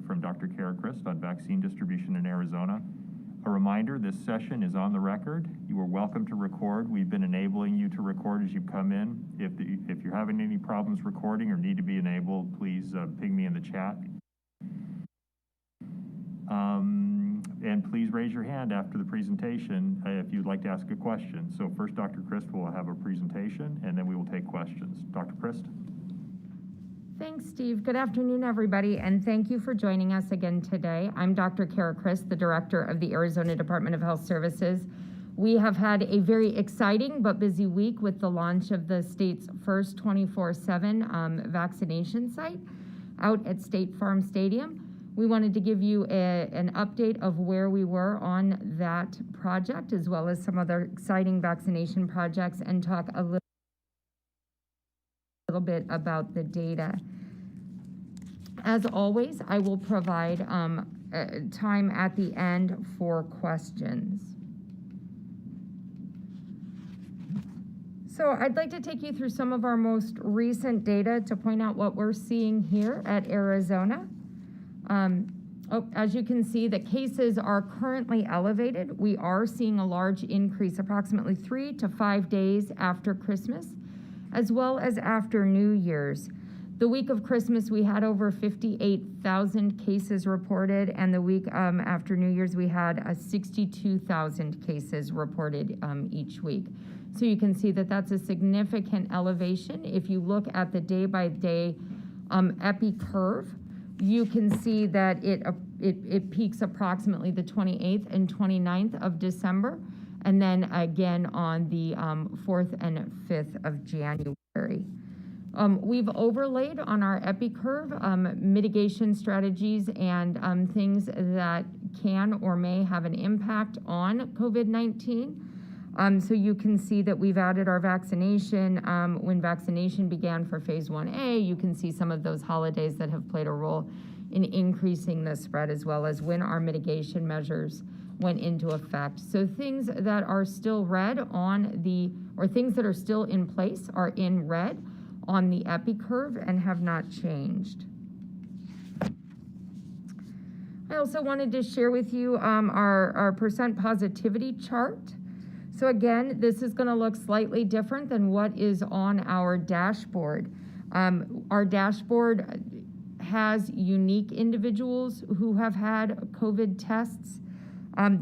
from Dr. Cara Christ on vaccine distribution in Arizona. A reminder, this session is on the record. You are welcome to record. We've been enabling you to record as you come in. If you're having any problems recording or need to be enabled, please ping me in the chat. And please raise your hand after the presentation if you'd like to ask a question. So first, Dr. Christ will have a presentation, and then we will take questions. Dr. Christ. Thanks, Steve. Good afternoon, everybody, and thank you for joining us again today. I'm Dr. Cara Christ, the Director of the Arizona Department of Health Services. We have had a very exciting but busy week with the launch of the state's first 24/7 vaccination site out at State Farm Stadium. We wanted to give you an update of where we were on that project, as well as some other exciting vaccination projects, and talk a little bit about the data. As always, I will provide time at the end for questions. So I'd like to take you through some of our most recent data to point out what we're seeing here at Arizona. As you can see, the cases are currently elevated. We are seeing a large increase approximately 3 to 5 days after Christmas, as well as after New Year's. The week of Christmas, we had over 58,000 cases reported, and the week after New Year's, we had 62,000 cases reported each week. So you can see that that's a significant elevation. If you look at the day-by-day epi curve, you can see that it peaks approximately the 28th and 29th of December, and then again on the 4th and 5th of January. We've overlaid on our epi curve mitigation strategies and things that can or may have an impact on COVID-19. So you can see that we've added our vaccination. When vaccination began for phase 1A, you can see some of those holidays that have played a role in increasing the spread, as well as when our mitigation measures went into effect. So things that are still red things that are still in place are in red on the epi curve and have not changed. I also wanted to share with you our percent positivity chart. So again, this is going to look slightly different than what is on our dashboard. Our dashboard has unique individuals who have had COVID tests.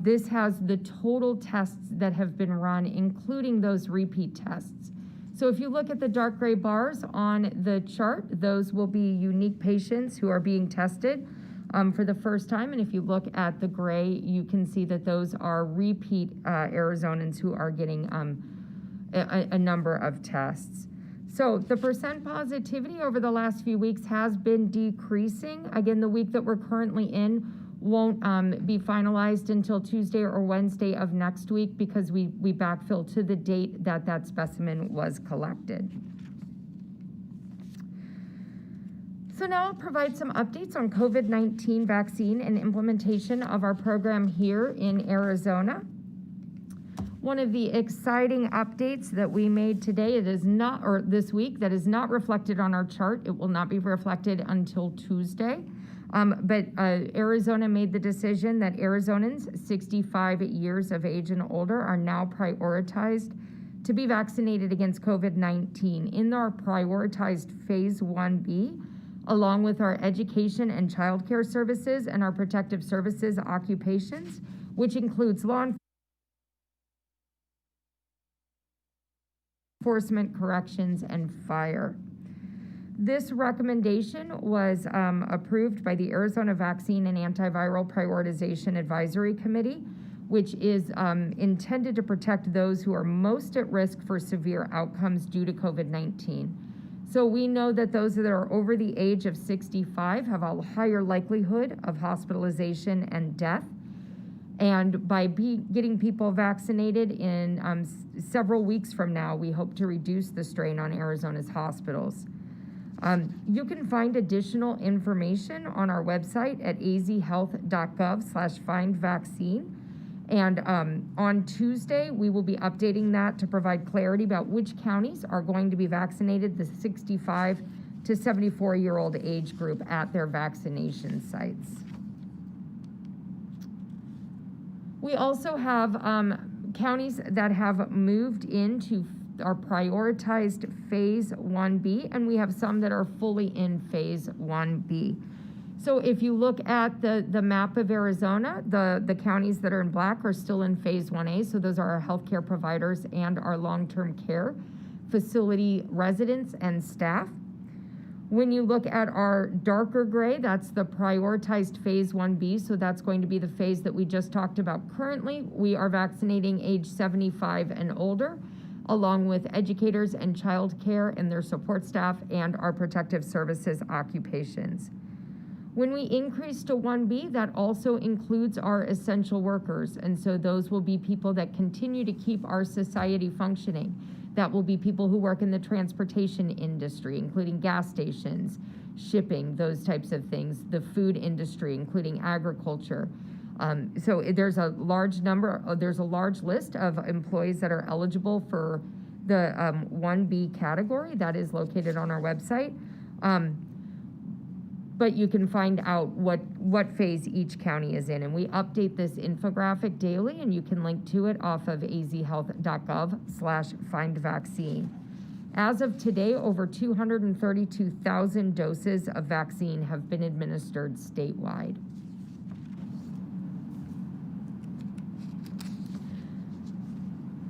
This has the total tests that have been run, including those repeat tests. So if you look at the dark gray bars on the chart, those will be unique patients who are being tested for the first time. And if you look at the gray, you can see that those are repeat Arizonans who are getting a number of tests. So the percent positivity over the last few weeks has been decreasing. Again, the week that we're currently in won't be finalized until Tuesday or Wednesday of next week, because we backfill to the date that specimen was collected. So now I'll provide some updates on COVID-19 vaccine and implementation of our program here in Arizona. One of the exciting updates that we made today, this week, that is not reflected on our chart. It will not be reflected until Tuesday. But Arizona made the decision that Arizonans 65 years of age and older are now prioritized to be vaccinated against COVID-19 in our prioritized phase 1B, along with our education and childcare services and our protective services occupations, which includes law enforcement, corrections, and fire. This recommendation was approved by the Arizona Vaccine and Antiviral Prioritization Advisory Committee, which is intended to protect those who are most at risk for severe outcomes due to COVID-19. So we know that those that are over the age of 65 have a higher likelihood of hospitalization and death. And by getting people vaccinated in several weeks from now, we hope to reduce the strain on Arizona's hospitals. You can find additional information on our website at azhealth.gov/findvaccine. And on Tuesday, we will be updating that to provide clarity about which counties are going to be vaccinated, the 65 to 74-year-old age group at their vaccination sites. We also have counties that have moved into our prioritized Phase 1B, and we have some that are fully in Phase 1B. So if you look at the map of Arizona, the counties that are in black are still in Phase 1A, so those are our healthcare providers and our long-term care facility residents and staff. When you look at our darker gray, that's the prioritized Phase 1B, so that's going to be the phase that we just talked about. Currently, we are vaccinating age 75 and older, along with educators and child care and their support staff and our protective services occupations. When we increase to 1B, that also includes our essential workers, and so those will be people that continue to keep our society functioning. That will be people who work in the transportation industry, including gas stations, shipping, those types of things, the food industry, including agriculture. So there's a large list of employees that are eligible for the 1B category that is located on our website. But you can find out what phase each county is in. And we update this infographic daily, and you can link to it off of azhealth.gov/findvaccine. As of today, over 232,000 doses of vaccine have been administered statewide.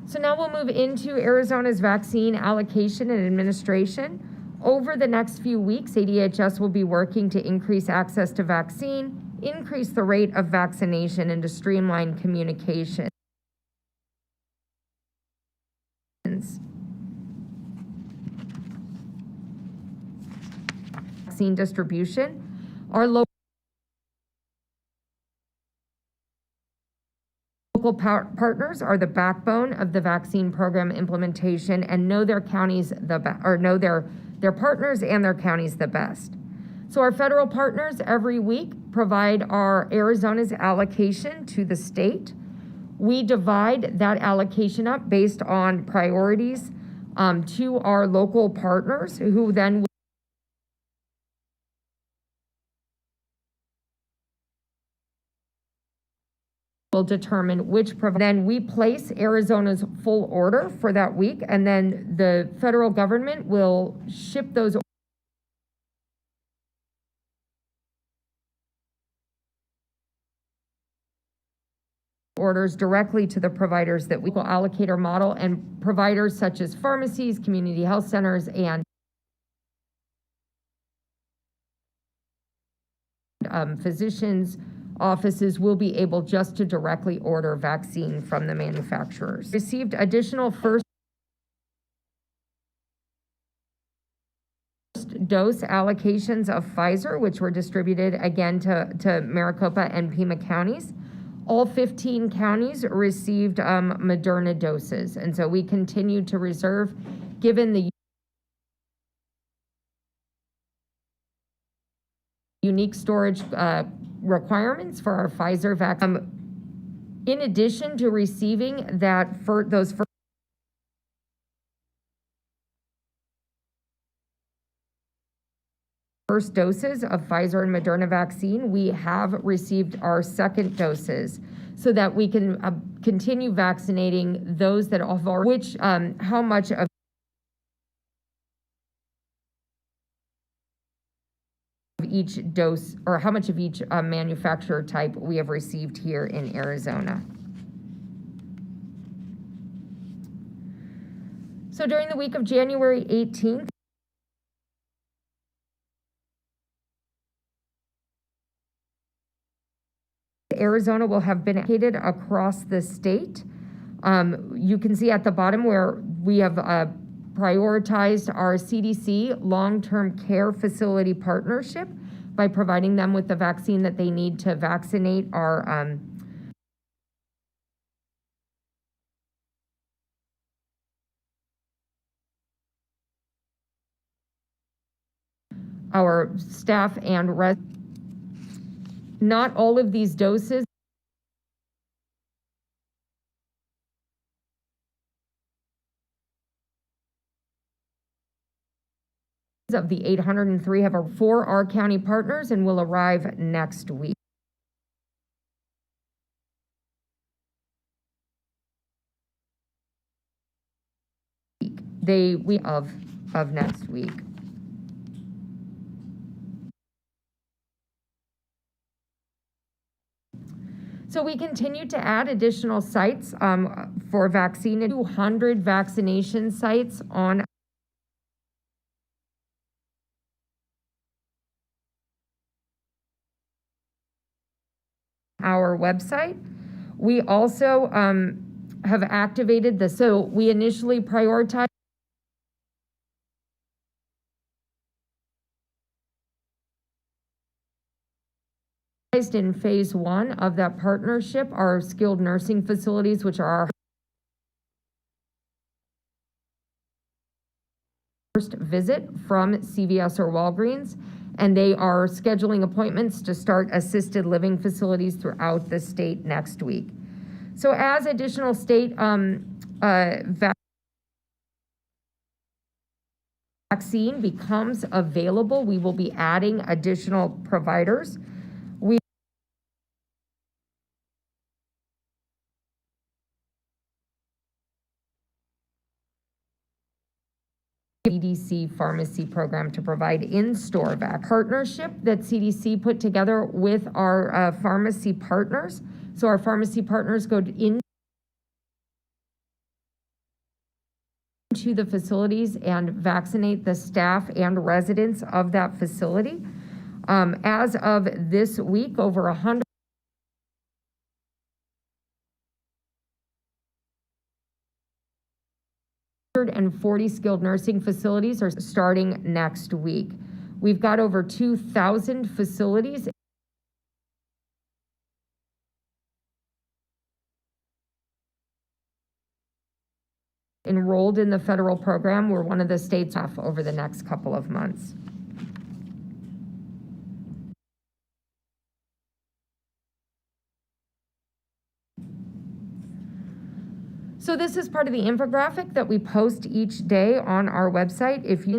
So now we'll move into Arizona's vaccine allocation and administration. Over the next few weeks, AZDHS will be working to increase access to vaccine, increase the rate of vaccination, and to streamline communication. Vaccine distribution. Our local partners are the backbone of the vaccine program implementation and know their counties know their partners and their counties the best. So our federal partners every week provide our Arizona's allocation to the state. We divide that allocation up based on priorities to our local partners, who then will determine which provider. Then we place Arizona's full order for that week, and then the federal government will ship those orders directly to the providers that we will allocate our model, and providers such as pharmacies, community health centers, and physicians' offices will be able just to directly order vaccine from the manufacturers. Received additional first dose allocations of Pfizer, which were distributed again to Maricopa and Pima counties. All 15 counties received Moderna doses, and so we continue to reserve, given the unique storage requirements for our Pfizer vaccine. In addition to receiving those first doses of Pfizer and Moderna vaccine, we have received our second doses so that we can continue vaccinating those that have already, how much of each dose, or how much of each manufacturer type we have received here in Arizona. So during the week of January 18th, Arizona will have been allocated across the state. You can see at the bottom where we have prioritized our CDC long-term care facility partnership by providing them with the vaccine that they need to vaccinate our staff and residents. Not all of these doses of the 803 have arrived for our county partners and will arrive next week. We of next week. So we continue to add additional sites for vaccine, 200 vaccination sites on our website. We also have activated so we initially prioritized in phase 1 of that partnership our skilled nursing facilities, which are our first visit from CVS or Walgreens, and they are scheduling appointments to start assisted living facilities throughout the state next week. So as additional state vaccine becomes available, we will be adding additional providers. CDC pharmacy program to provide in-store vaccine partnership that CDC put together with our pharmacy partners. So our pharmacy partners go into the facilities and vaccinate the staff and residents of that facility. As of this week, over 100 and 40 skilled nursing facilities are starting next week. We've got over 2,000 facilities enrolled in the federal program. We're one of the states off over the next couple of months. So this is part of the infographic that we post each day on our website. If you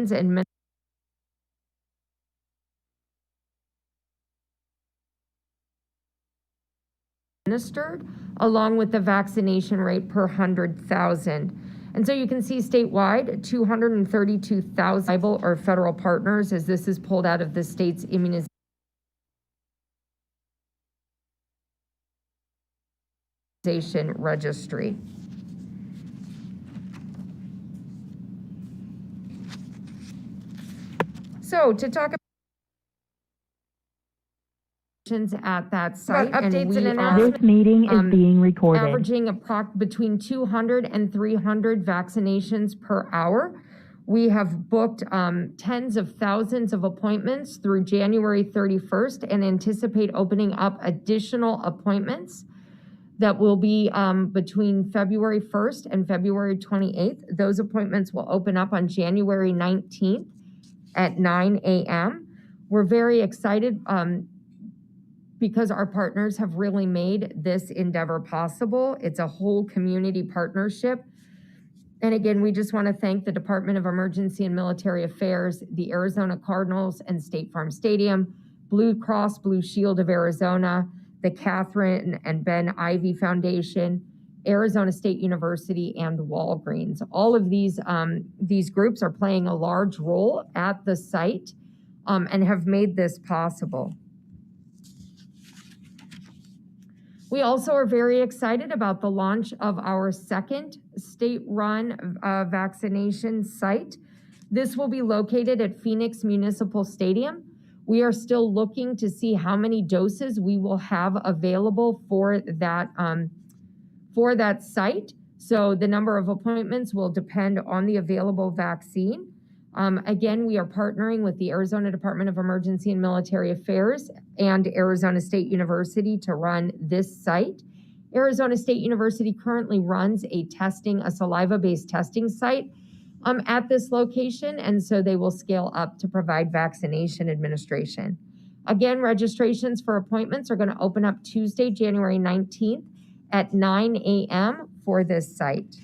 administered, along with the vaccination rate per 100,000. And so you can see statewide, 232,000 tribal or federal partners, as this is pulled out of the state's immunization registry. So to talk about at that site, updates and announcements. This meeting is being recorded. Averaging between 200 and 300 vaccinations per hour. We have booked tens of thousands of appointments through January 31st and anticipate opening up additional appointments that will be between February 1st and February 28th. Those appointments will open up on January 19th at 9 a.m. We're very excited because our partners have really made this endeavor possible. It's a whole community partnership. And again, we just want to thank the Department of Emergency and Military Affairs, the Arizona Cardinals and State Farm Stadium, Blue Cross Blue Shield of Arizona, the Catherine and Ben Ivy Foundation, Arizona State University, and Walgreens. All of these groups are playing a large role at the site and have made this possible. We also are very excited about the launch of our second state-run vaccination site. This will be located at Phoenix Municipal Stadium. We are still looking to see how many doses we will have available for that site. So the number of appointments will depend on the available vaccine. Again, we are partnering with the Arizona Department of Emergency and Military Affairs and Arizona State University to run this site. Arizona State University currently runs a saliva-based testing site at this location, and so they will scale up to provide vaccination administration. Again, registrations for appointments are going to open up Tuesday, January 19th at 9 a.m. for this site.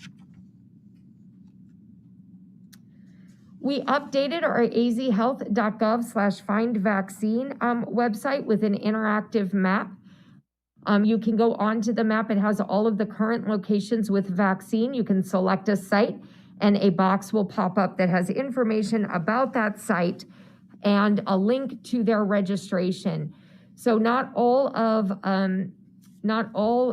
We updated our azhealth.gov/findvaccine website with an interactive map. You can go onto the map. It has all of the current locations with vaccine. You can select a site and a box will pop up that has information about that site and a link to their registration. So not all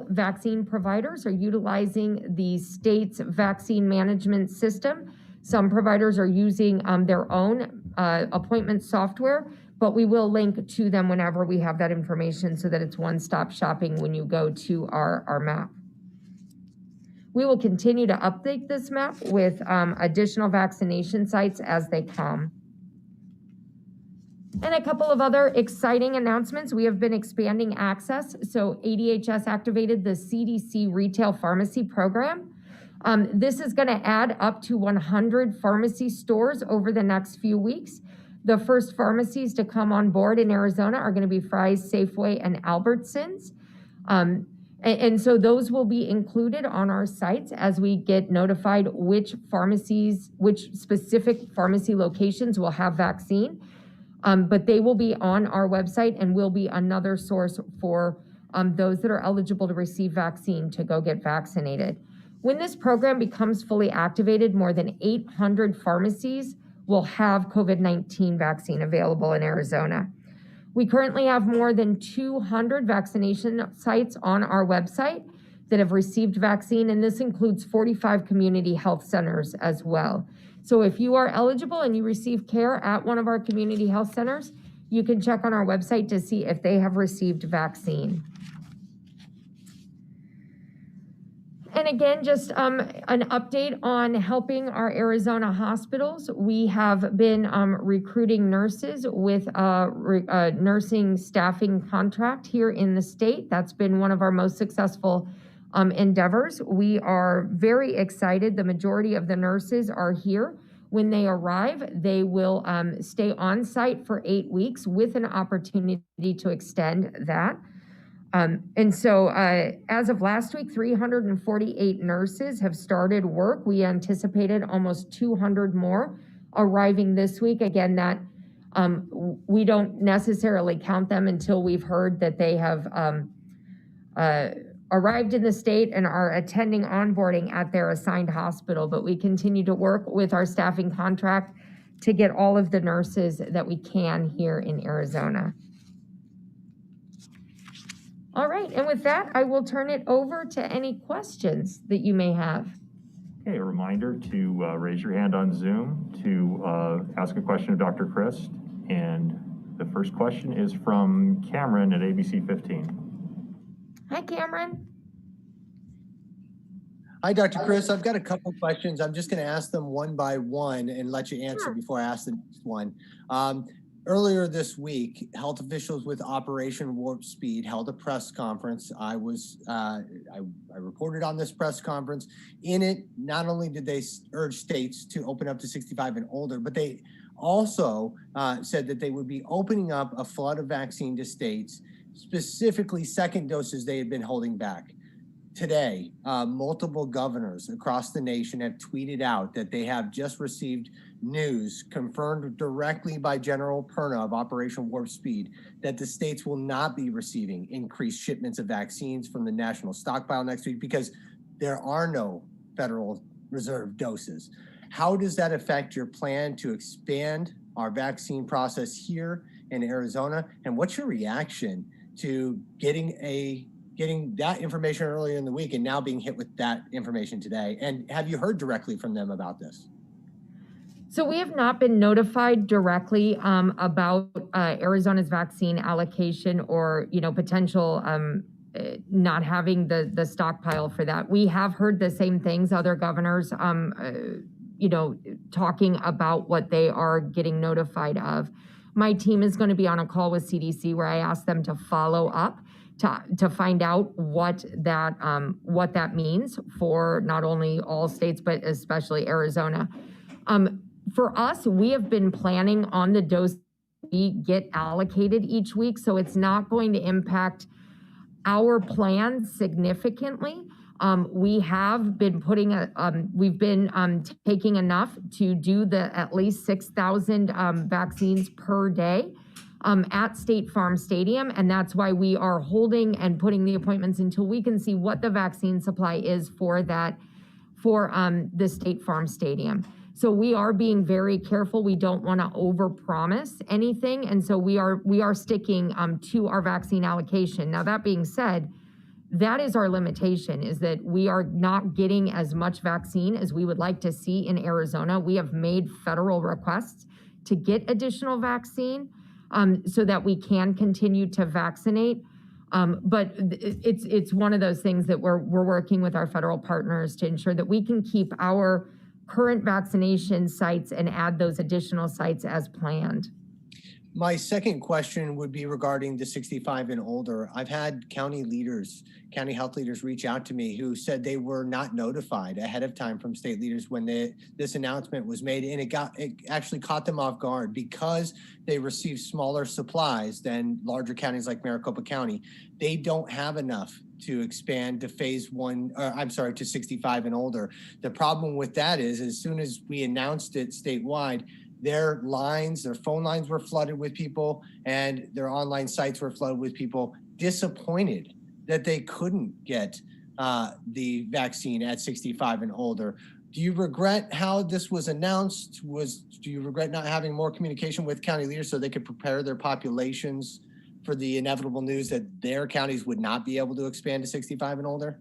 vaccine providers are utilizing the state's vaccine management system. Some providers are using their own appointment software, but we will link to them whenever we have that information so that it's one-stop shopping when you go to our map. We will continue to update this map with additional vaccination sites as they come. And a couple of other exciting announcements. We have been expanding access. So AZDHS activated the CDC Retail Pharmacy Program. This is going to add up to 100 pharmacy stores over the next few weeks. The first pharmacies to come on board in Arizona are going to be Fry's, Safeway, and Albertsons. And so those will be included on our sites as we get notified which specific pharmacy locations will have vaccine. But they will be on our website and will be another source for those that are eligible to receive vaccine to go get vaccinated. When this program becomes fully activated, more than 800 pharmacies will have COVID-19 vaccine available in Arizona. We currently have more than 200 vaccination sites on our website that have received vaccine, and this includes 45 community health centers as well. So if you are eligible and you receive care at one of our community health centers, you can check on our website to see if they have received vaccine. And again, just an update on helping our Arizona hospitals. We have been recruiting nurses with a nursing staffing contract here in the state. That's been one of our most successful endeavors. We are very excited. The majority of the nurses are here. When they arrive, they will stay on site for 8 weeks with an opportunity to extend that. And so as of last week, 348 nurses have started work. We anticipated almost 200 more arriving this week. Again, that we don't necessarily count them until we've heard that they have arrived in the state and are attending onboarding at their assigned hospital. But we continue to work with our staffing contract to get all of the nurses that we can here in Arizona. All right, and with that, I will turn it over to any questions that you may have. Okay, a reminder to raise your hand on Zoom to ask a question of Dr. Christ. And the first question is from Cameron at ABC 15. Hi, Cameron. Hi, Dr. Chris. I've got a couple questions. I'm just going to ask them one by one and let you answer before I ask the next one. Earlier this week, health officials with Operation Warp Speed held a press conference. I reported on this press conference. In it, not only did they urge states to open up to 65 and older, but they also said that they would be opening up a flood of vaccine to states, specifically second doses they had been holding back. Today, multiple governors across the nation have tweeted out that they have just received news confirmed directly by General Perna of Operation Warp Speed that the states will not be receiving increased shipments of vaccines from the national stockpile next week because there are no Federal Reserve doses. How does that affect your plan to expand our vaccine process here in Arizona? And what's your reaction to getting that information earlier in the week and now being hit with that information today? And have you heard directly from them about this? So we have not been notified directly about Arizona's vaccine allocation or, potential not having the stockpile for that. We have heard the same things, other governors, talking about what they are getting notified of. My team is going to be on a call with CDC where I asked them to follow up to find out what that means for not only all states, but especially Arizona. For us, we have been planning on the dose we get allocated each week, so it's not going to impact our plans significantly. We have been we've been taking enough to do the at least 6,000 vaccines per day at State Farm Stadium. And that's why we are holding and putting the appointments until we can see what the vaccine supply is for that, for the State Farm Stadium. So we are being very careful. We don't want to overpromise anything. And so we are sticking to our vaccine allocation. Now, that being said, that is our limitation, is that we are not getting as much vaccine as we would like to see in Arizona. We have made federal requests to get additional vaccine so that we can continue to vaccinate. But it's one of those things that we're working with our federal partners to ensure that we can keep our current vaccination sites and add those additional sites as planned. My second question would be regarding the 65 and older. I've had county health leaders reach out to me who said they were not notified ahead of time from state leaders when this announcement was made, and it actually caught them off guard because they received smaller supplies than larger counties like Maricopa County. They don't have enough to expand to to 65 and older. The problem with that is, as soon as we announced it statewide, their phone lines were flooded with people, and their online sites were flooded with people disappointed that they couldn't get the vaccine at 65 and older. Do you regret how this was announced? Do you regret not having more communication with county leaders so they could prepare their populations for the inevitable news that their counties would not be able to expand to 65 and older?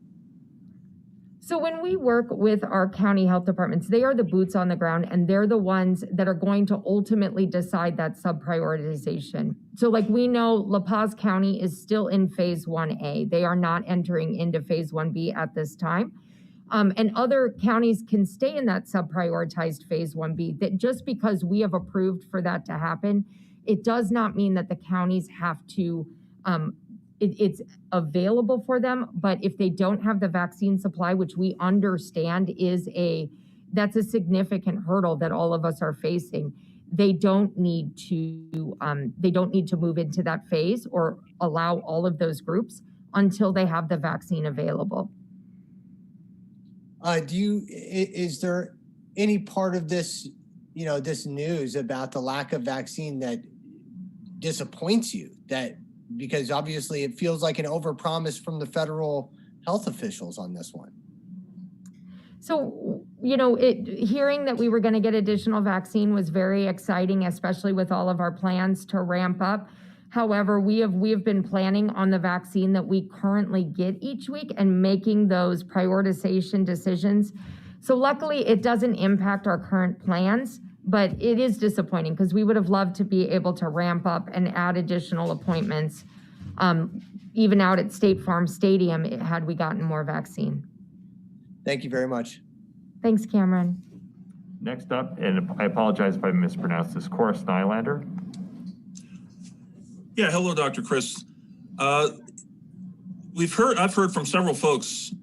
So when we work with our county health departments, they are the boots on the ground, and they're the ones that are going to ultimately decide that sub-prioritization. So like we know La Paz County is still in phase 1A. They are not entering into phase 1B at this time. And other counties can stay in that sub-prioritized phase 1B. That just because we have approved for that to happen, it does not mean that the counties have to it's available for them, but if they don't have the vaccine supply, which we understand that's a significant hurdle that all of us are facing, they don't need to move into that phase or allow all of those groups until they have the vaccine available. Is there any part of this, this news about the lack of vaccine that disappoints you? Because obviously it feels like an overpromise from the federal health officials on this one. So, hearing that we were going to get additional vaccine was very exciting, especially with all of our plans to ramp up. However, we have been planning on the vaccine that we currently get each week and making those prioritization decisions. So luckily it doesn't impact our current plans, but it is disappointing because we would have loved to be able to ramp up and add additional appointments, even out at State Farm Stadium, had we gotten more vaccine. Thank you very much. Thanks, Cameron. Next up, and I apologize if I mispronounced this, Cara Nylander. Yeah, hello, Dr. Christ. I've heard from several folks,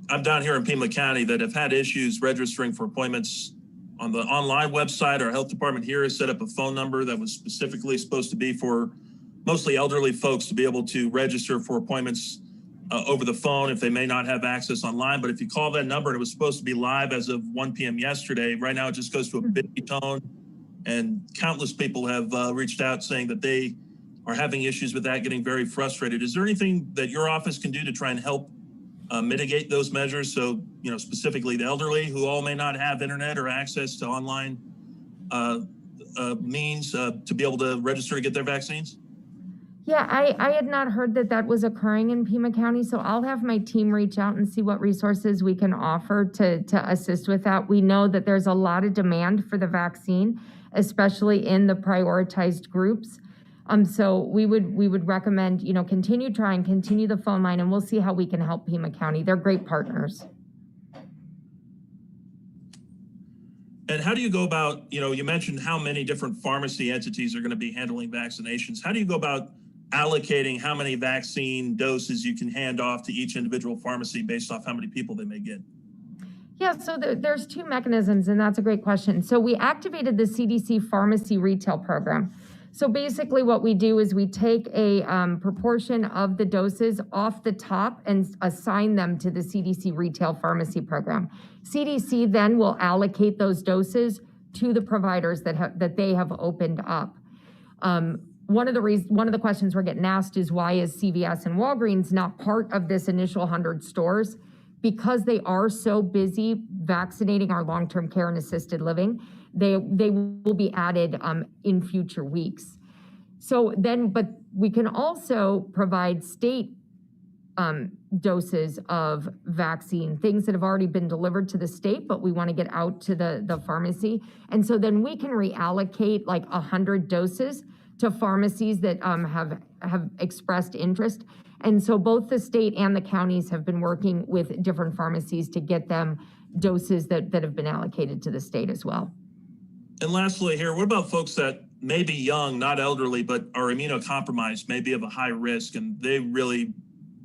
I'm down here in Pima County, that have had issues registering for appointments on the online website. Our health department here has set up a phone number that was specifically supposed to be for mostly elderly folks to be able to register for appointments over the phone if they may not have access online. But if you call that number, and it was supposed to be live as of 1 p.m. yesterday, right now it just goes to a busy tone, and countless people have reached out saying that they are having issues with that, getting very frustrated. Is there anything that your office can do to try and help mitigate those measures? So, specifically the elderly who all may not have internet or access to online means to be able to register to get their vaccines? Yeah, I had not heard that was occurring in Pima County, so I'll have my team reach out and see what resources we can offer to assist with that. We know that there's a lot of demand for the vaccine, especially in the prioritized groups. So we would recommend, continue the phone line, and we'll see how we can help Pima County. They're great partners. And how do you go about, you mentioned how many different pharmacy entities are going to be handling vaccinations. How do you go about allocating how many vaccine doses you can hand off to each individual pharmacy based off how many people they may get? Yeah, so there's two mechanisms, and that's a great question. So we activated the CDC pharmacy retail program. So basically what we do is we take a proportion of the doses off the top and assign them to the CDC retail pharmacy program. CDC then will allocate those doses to the providers that they have opened up. One of the questions we're getting asked is, why is CVS and Walgreens not part of this initial 100 stores? Because they are so busy vaccinating our long-term care and assisted living, they will be added in future weeks. So then, but we can also provide state doses of vaccine, things that have already been delivered to the state, but we want to get out to the pharmacy. And so then we can reallocate like 100 doses to pharmacies that have expressed interest. And so both the state and the counties have been working with different pharmacies to get them doses that have been allocated to the state as well. And lastly here, what about folks that may be young, not elderly, but are immunocompromised, maybe of a high risk, and they really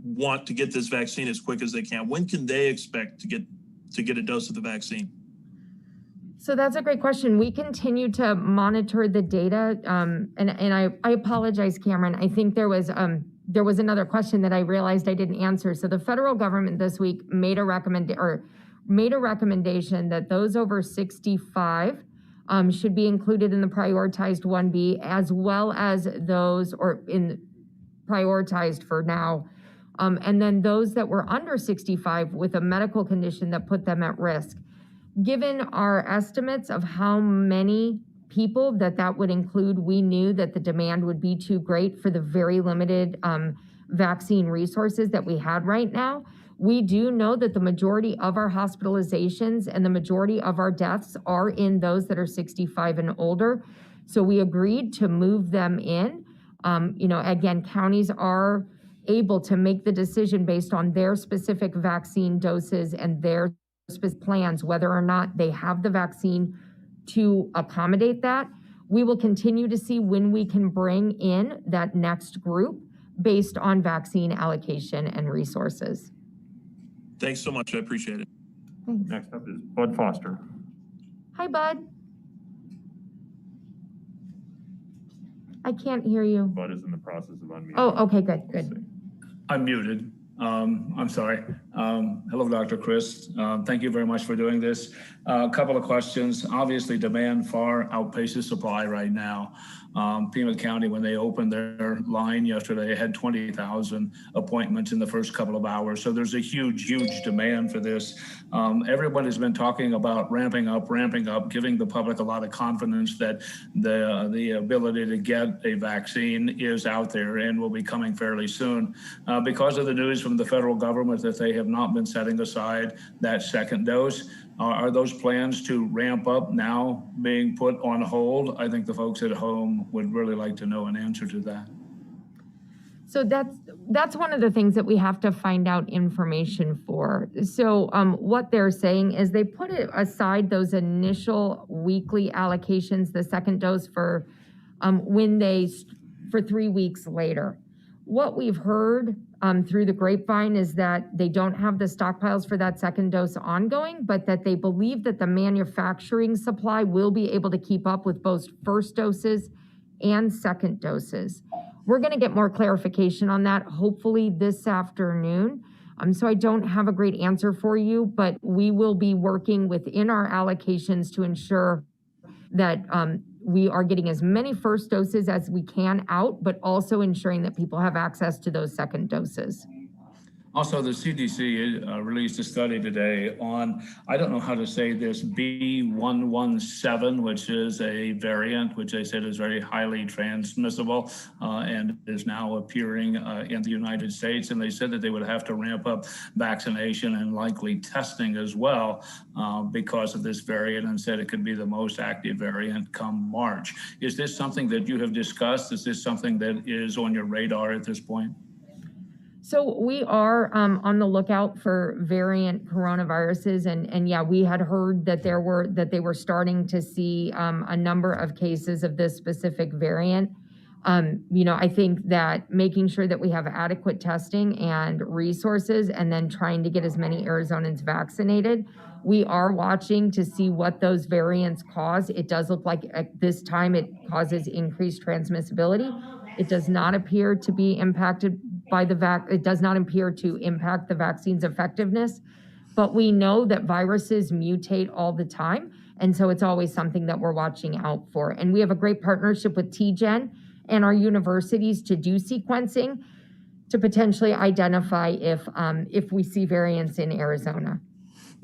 want to get this vaccine as quick as they can? When can they expect to get a dose of the vaccine? So that's a great question. We continue to monitor the data, and I apologize, Cameron. I think there was another question that I realized I didn't answer. So the federal government this week made a recommendation that those over 65 should be included in the prioritized 1B, as well as those prioritized for now. And then those that were under 65 with a medical condition that put them at risk. Given our estimates of how many people that would include, we knew that the demand would be too great for the very limited vaccine resources that we had right now. We do know that the majority of our hospitalizations and the majority of our deaths are in those that are 65 and older. So we agreed to move them in. Again, counties are able to make the decision based on their specific vaccine doses and their specific plans, whether or not they have the vaccine to accommodate that. We will continue to see when we can bring in that next group based on vaccine allocation and resources. Thanks so much. I appreciate it. Thanks. Next up is Bud Foster. Hi, Bud. I can't hear you. Bud is in the process of unmuting. Oh, okay, good. I'm muted. I'm sorry. Hello, Dr. Christ. Thank you very much for doing this. A couple of questions. Obviously, demand far outpaces supply right now. Pima County, when they opened their line yesterday, had 20,000 appointments in the first couple of hours. So there's a huge demand for this. Everyone has been talking about ramping up, giving the public a lot of confidence that the ability to get a vaccine is out there and will be coming fairly soon. Because of the news from the federal government that they have not been setting aside that second dose, are those plans to ramp up now being put on hold? I think the folks at home would really like to know an answer to that. So that's one of the things that we have to find out information for. So what they're saying is they put aside those initial weekly allocations, the second dose for 3 weeks later. What we've heard through the grapevine is that they don't have the stockpiles for that second dose ongoing, but that they believe that the manufacturing supply will be able to keep up with both first doses and second doses. We're going to get more clarification on that hopefully this afternoon. So I don't have a great answer for you, but we will be working within our allocations to ensure that we are getting as many first doses as we can out, but also ensuring that people have access to those second doses. Also, the CDC released a study today on, I don't know how to say this, B117, which is a variant, which they said is very highly transmissible and is now appearing in the United States. And they said that they would have to ramp up vaccination and likely testing as well because of this variant, and said it could be the most active variant come March. Is this something that you have discussed? Is this something that is on your radar at this point? So we are on the lookout for variant coronaviruses, and yeah, we had heard that they were starting to see a number of cases of this specific variant. I think that making sure that we have adequate testing and resources and then trying to get as many Arizonans vaccinated. We are watching to see what those variants cause. It does look like at this time it causes increased transmissibility. It does not appear to be impacted by it does not appear to impact the vaccine's effectiveness, but we know that viruses mutate all the time. And so it's always something that we're watching out for. And we have a great partnership with TGen and our universities to do sequencing to potentially identify if we see variants in Arizona.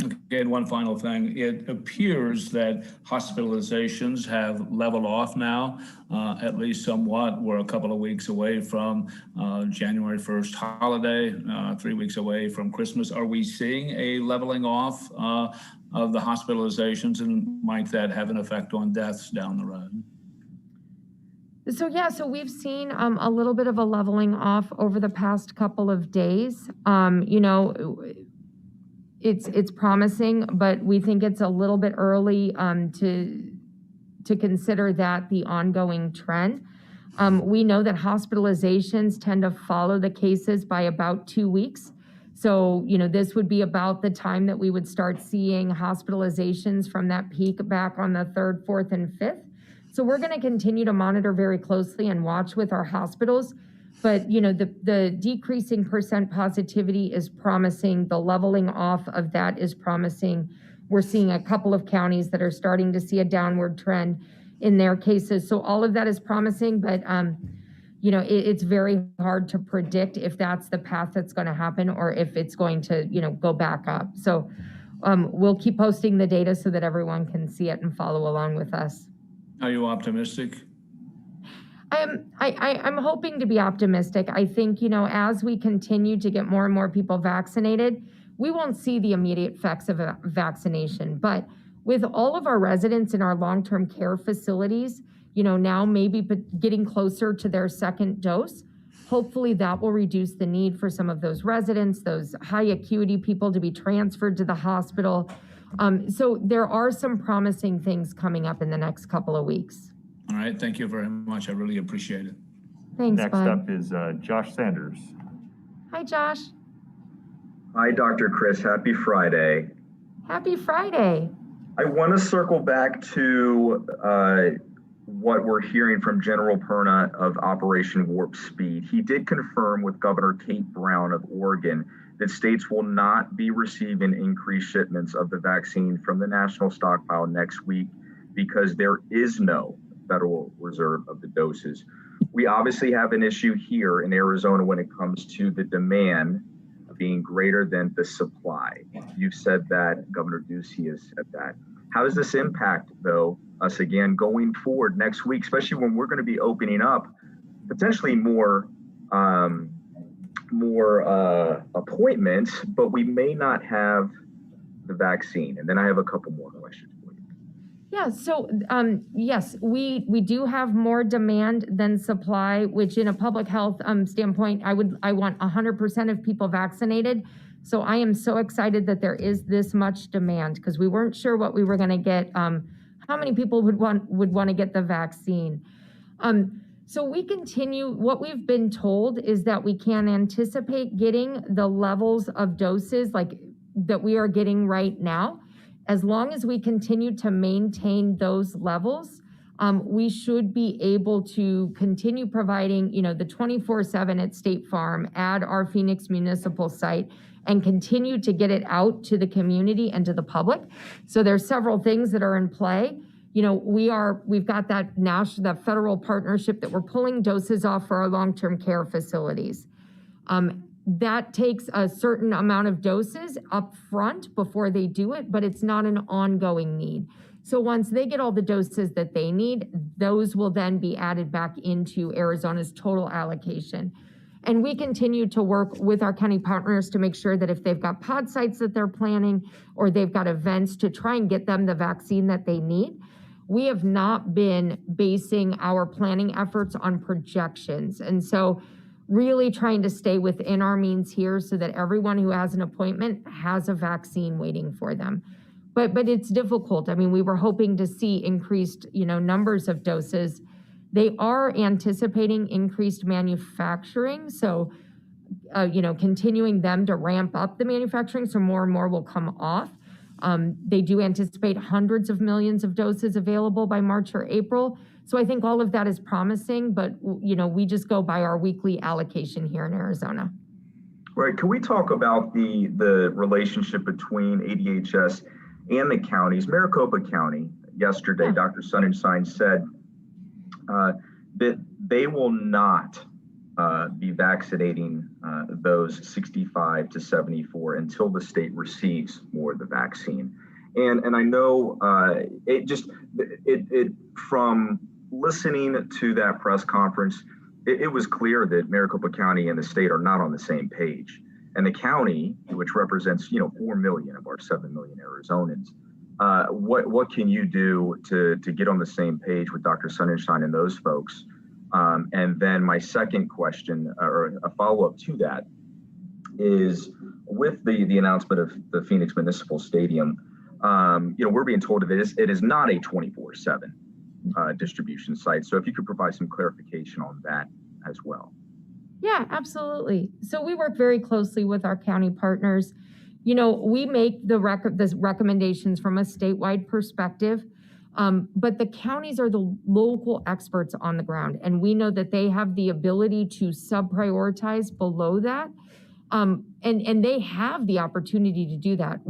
Okay, and one final thing. It appears that hospitalizations have leveled off now, at least somewhat. We're a couple of weeks away from January 1st holiday, 3 weeks away from Christmas. Are we seeing a leveling off of the hospitalizations, and might that have an effect on deaths down the road? So we've seen a little bit of a leveling off over the past couple of days. It's promising, but we think it's a little bit early to consider that the ongoing trend. We know that hospitalizations tend to follow the cases by about 2 weeks. So, this would be about the time that we would start seeing hospitalizations from that peak back on the 3rd, 4th, and 5th. So we're going to continue to monitor very closely and watch with our hospitals. But, the decreasing percent positivity is promising. The leveling off of that is promising. We're seeing a couple of counties that are starting to see a downward trend in their cases. So all of that is promising, but, it's very hard to predict if that's the path that's going to happen or if it's going to, go back up. So we'll keep posting the data so that everyone can see it and follow along with us. Are you optimistic? I'm hoping to be optimistic. I think, as we continue to get more and more people vaccinated, we won't see the immediate effects of a vaccination. But with all of our residents in our long-term care facilities, now maybe getting closer to their second dose, hopefully that will reduce the need for some of those residents, those high acuity people to be transferred to the hospital. So there are some promising things coming up in the next couple of weeks. All right, thank you very much. I really appreciate it. Thanks, Next Bud. up is Josh Sanders. Hi, Josh. Hi, Dr. Chris. Happy Friday. Happy Friday. I want to circle back to what we're hearing from General Perna of Operation Warp Speed. He did confirm with Governor Kate Brown of Oregon that states will not be receiving increased shipments of the vaccine from the national stockpile next week because there is no Federal Reserve of the doses. We obviously have an issue here in Arizona when it comes to the demand being greater than the supply. You've said that, Governor Ducey has said that. How does this impact, though, us again going forward next week, especially when we're going to be opening up potentially more appointments, but we may not have the vaccine? And then I have a couple more questions. Yeah, so yes, we do have more demand than supply, which in a public health standpoint, I want 100% of people vaccinated. So I am so excited that there is this much demand because we weren't sure what we were going to get, how many people would want to get the vaccine. So we continue, what we've been told is that we can anticipate getting the levels of doses like that we are getting right now. As long as we continue to maintain those levels, we should be able to continue providing, the 24/7 at State Farm, at our Phoenix municipal site, and continue to get it out to the community and to the public. So there's several things that are in play. We've got that federal partnership that we're pulling doses off for our long-term care facilities. That takes a certain amount of doses up front before they do it, but it's not an ongoing need. So once they get all the doses that they need, those will then be added back into Arizona's total allocation. And we continue to work with our county partners to make sure that if they've got pod sites that they're planning or they've got events to try and get them the vaccine that they need. We have not been basing our planning efforts on projections. And so really trying to stay within our means here so that everyone who has an appointment has a vaccine waiting for them. But it's difficult. I mean, we were hoping to see increased, numbers of doses. They are anticipating increased manufacturing, so continuing them to ramp up the manufacturing, so more and more will come off. They do anticipate hundreds of millions of doses available by March or April. So I think all of that is promising, but we just go by our weekly allocation here in Arizona. Right. Can we talk about the relationship between AZDHS and the counties? Maricopa County yesterday, Dr. Sonnenschein said that they will not be vaccinating those 65 to 74 until the state receives more of the vaccine. And I know it from listening to that press conference, it was clear that Maricopa County and the state are not on the same page. And the county, which represents 4 million of our 7 million Arizonans, what can you do to get on the same page with Dr. Sonnenschein and those folks? And then my second question, or a follow-up to that, is with the announcement of the Phoenix Municipal Stadium, we're being told that it is not a 24/7 distribution site. So if you could provide some clarification on that as well. Yeah, absolutely. So we work very closely with our county partners. We make the recommendations from a statewide perspective. But the counties are the local experts on the ground, and we know that they have the ability to sub-prioritize below that, and they have the opportunity to do that.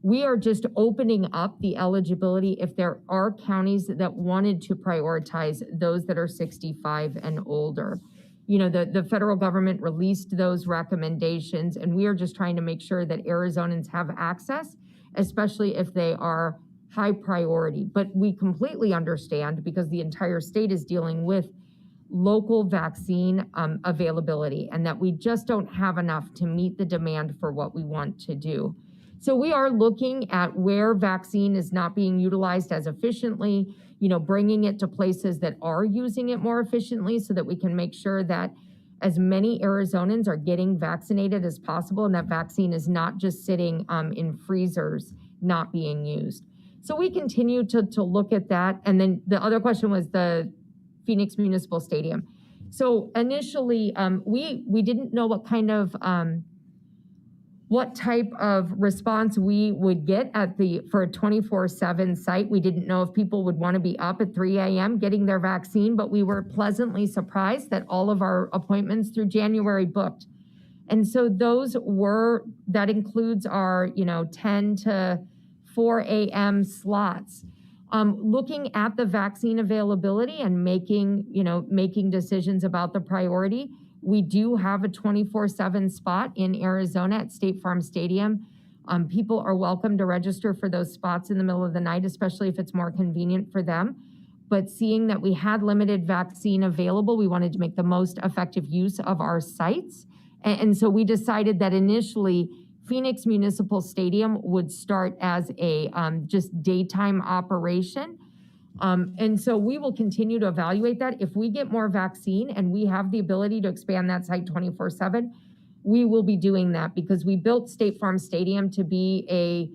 We are just opening up the eligibility if there are counties that wanted to prioritize those that are 65 and older. The federal government released those recommendations, and we are just trying to make sure that Arizonans have access, especially if they are high priority. But we completely understand, because the entire state is dealing with local vaccine availability, and that we just don't have enough to meet the demand for what we want to do. So we are looking at where vaccine is not being utilized as efficiently, bringing it to places that are using it more efficiently, so that we can make sure that as many Arizonans are getting vaccinated as possible, and that vaccine is not just sitting in freezers not being used. So we continue to look at that. And then the other question was the Phoenix Municipal Stadium. So initially, we didn't know what type of response we would get for a 24/7 site. We didn't know if people would want to be up at 3 a.m. getting their vaccine, but we were pleasantly surprised that all of our appointments through January booked. And so that includes our 10 to 4 a.m. slots. Looking at the vaccine availability and making decisions about the priority, we do have a 24/7 spot in Arizona at State Farm Stadium. People are welcome to register for those spots in the middle of the night, especially if it's more convenient for them. But seeing that we had limited vaccine available, we wanted to make the most effective use of our sites. And so we decided that initially Phoenix Municipal Stadium would start as a just daytime operation. And so we will continue to evaluate that. If we get more vaccine and we have the ability to expand that site 24/7, we will be doing that, because we built State Farm Stadium to be a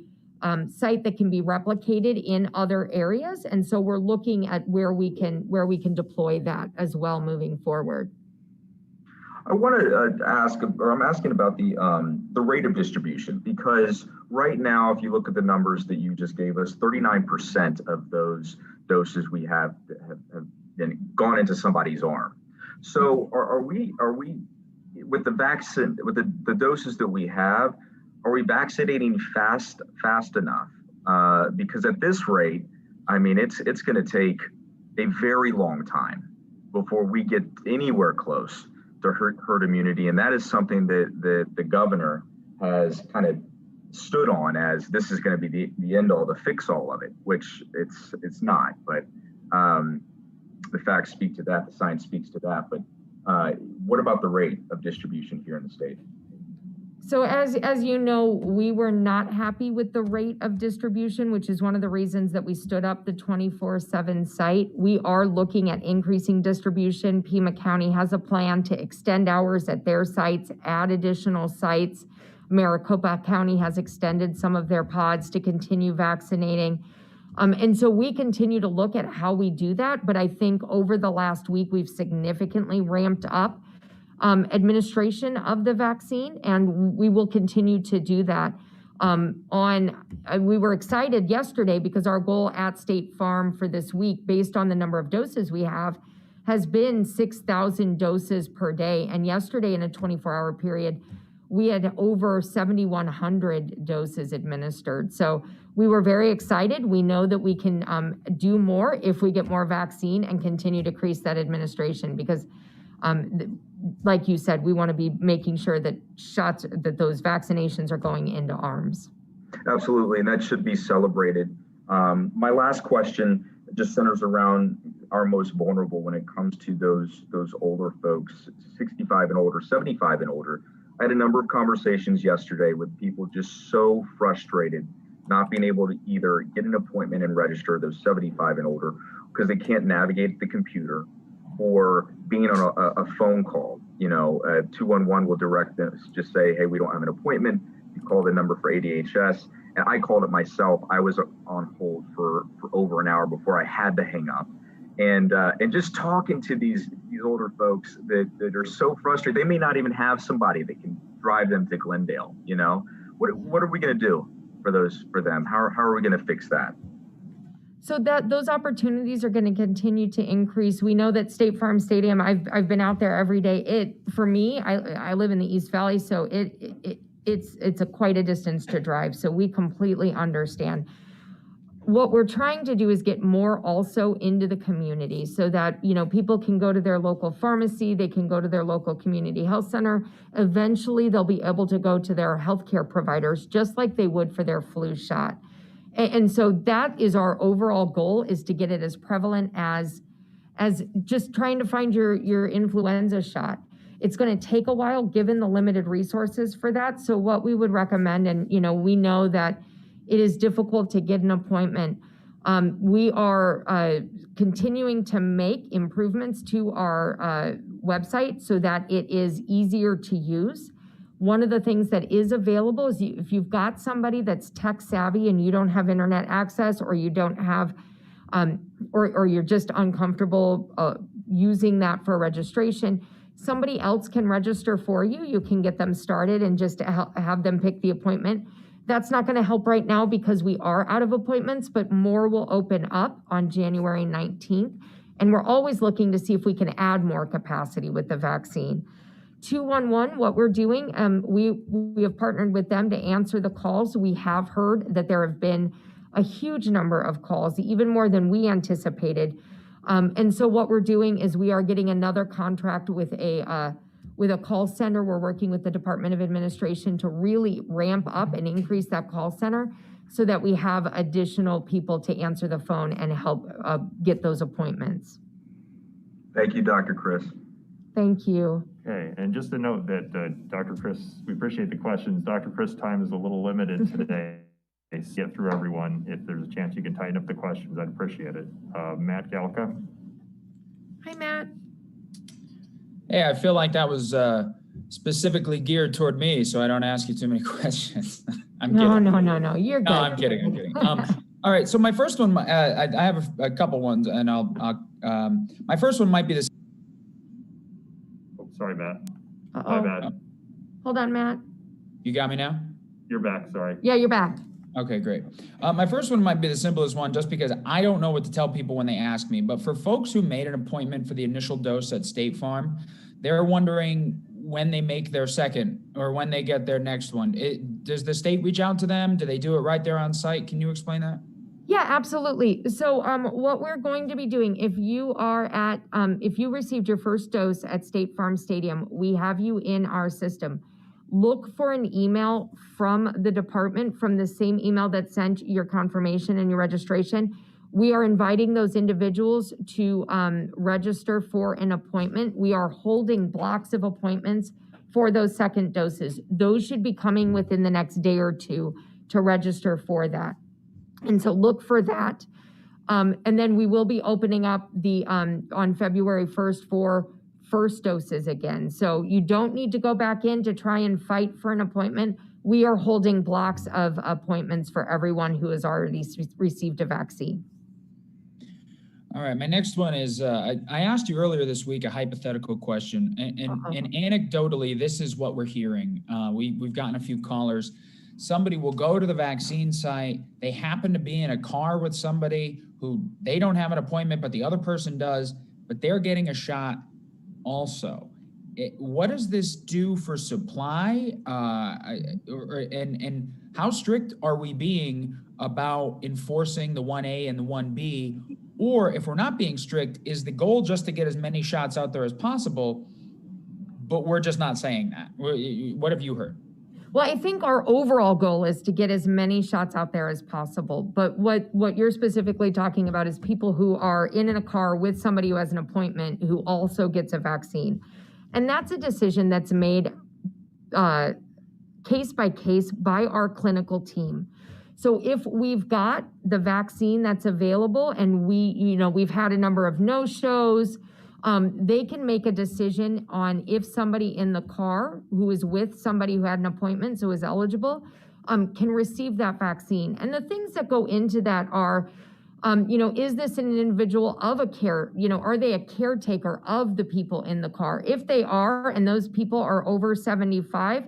site that can be replicated in other areas. And so we're looking at where we can deploy that as well moving forward. I want to I'm asking about the rate of distribution, because right now, if you look at the numbers that you just gave us, 39% of those doses we have been gone into somebody's arm. So are we with the vaccine, with the doses that we have, are we vaccinating fast enough? Because at this rate, I mean, it's going to take a very long time before we get anywhere close to herd immunity. And that is something that the governor has kind of stood on as this is going to be the end all, the fix all of it, which it's not. But the facts speak to that, the science speaks to that. But what about the rate of distribution here in the state? So as you know, we were not happy with the rate of distribution, which is one of the reasons that we stood up the 24/7 site. We are looking at increasing distribution. Pima County has a plan to extend hours at their sites, add additional sites. Maricopa County has extended some of their pods to continue vaccinating. And so we continue to look at how we do that, but I think over the last week, we've significantly ramped up administration of the vaccine, and we will continue to do that. We were excited yesterday because our goal at State Farm for this week, based on the number of doses we have, has been 6,000 doses per day. And yesterday, in a 24-hour period, we had over 7,100 doses administered. So we were very excited. We know that we can do more if we get more vaccine and continue to increase that administration, because like you said, we want to be making sure that those vaccinations are going into arms. Absolutely, and that should be celebrated. My last question just centers around our most vulnerable when it comes to those older folks, 65 and older, 75 and older. I had a number of conversations yesterday with people just so frustrated not being able to either get an appointment and register, those 75 and older, because they can't navigate the computer, or being on a phone call. 211 will direct them, just say, hey, we don't have an appointment. You call the number for AZDHS. And I called it myself. I was on hold for over an hour before I had to hang up. And just talking to these older folks that are so frustrated, they may not even have somebody that can drive them to Glendale. What are we going to do for them? How are we going to fix that? So those opportunities are going to continue to increase. We know that State Farm Stadium, I've been out there every day. For me, I live in the East Valley, so it's quite a distance to drive. So we completely understand. What we're trying to do is get more also into the community, so that, people can go to their local pharmacy, they can go to their local community health center. Eventually, they'll be able to go to their healthcare providers, just like they would for their flu shot. And so that is our overall goal, is to get it as prevalent as just trying to find your influenza shot. It's going to take a while given the limited resources for that. So what we would recommend, and we know that it is difficult to get an appointment. We are continuing to make improvements to our website so that it is easier to use. One of the things that is available is if you've got somebody that's tech savvy and you don't have internet access, or you don't have, or you're just uncomfortable using that for registration, somebody else can register for you. You can get them started and just have them pick the appointment. That's not going to help right now because we are out of appointments, but more will open up on January 19th. And we're always looking to see if we can add more capacity with the vaccine. 211, what we're doing, we have partnered with them to answer the calls. We have heard that there have been a huge number of calls, even more than we anticipated. And so what we're doing is we are getting another contract with a call center. We're working with the Department of Administration to really ramp up and increase that call center so that we have additional people to answer the phone and help get those appointments. Thank you, Dr. Chris. Thank you. Okay, and just to note that Dr. Chris, we appreciate the questions. Dr. Chris' time is a little limited today. Get through everyone. If there's a chance you can tighten up the questions, I'd appreciate it. Matt Galka. Hi, Matt. Hey, I feel like that was specifically geared toward me, so I don't ask you too many questions. I'm kidding. No. You're good. No, I'm kidding. All right, so my first one, I have a couple ones, and my first one might be this. Oh, sorry, Matt. Uh-oh. My bad. Hold on, Matt. You got me now? You're back, sorry. Yeah, you're back. Okay, great. My first one might be the simplest one, just because I don't know what to tell people when they ask me. But for folks who made an appointment for the initial dose at State Farm, they're wondering when they make their second or when they get their next one. Does the state reach out to them? Do they do it right there on site? Can you explain that? Yeah, absolutely. So what we're going to be doing, if you received your first dose at State Farm Stadium, we have you in our system. Look for an email from the department, from the same email that sent your confirmation and your registration. We are inviting those individuals to register for an appointment. We are holding blocks of appointments for those second doses. Those should be coming within the next day or two to register for that. And so look for that. And then we will be opening up on February 1st for first doses again. So you don't need to go back in to try and fight for an appointment. We are holding blocks of appointments for everyone who has already received a vaccine. All right, my next one is, I asked you earlier this week a hypothetical question, and anecdotally, this is what we're hearing. We've gotten a few callers. Somebody will go to the vaccine site, they happen to be in a car with somebody who they don't have an appointment, but the other person does, but they're getting a shot also. What does this do for supply? And how strict are we being about enforcing the 1A and the 1B? Or if we're not being strict, is the goal just to get as many shots out there as possible, but we're just not saying that? What have you heard? Well, I think our overall goal is to get as many shots out there as possible. But what you're specifically talking about is people who are in a car with somebody who has an appointment who also gets a vaccine. And that's a decision that's made case by case by our clinical team. So if we've got the vaccine that's available and we've had a number of no-shows, they can make a decision on if somebody in the car who is with somebody who had an appointment, so is eligible, can receive that vaccine. And the things that go into that are, is this an individual of a care, are they a caretaker of the people in the car? If they are, and those people are over 75,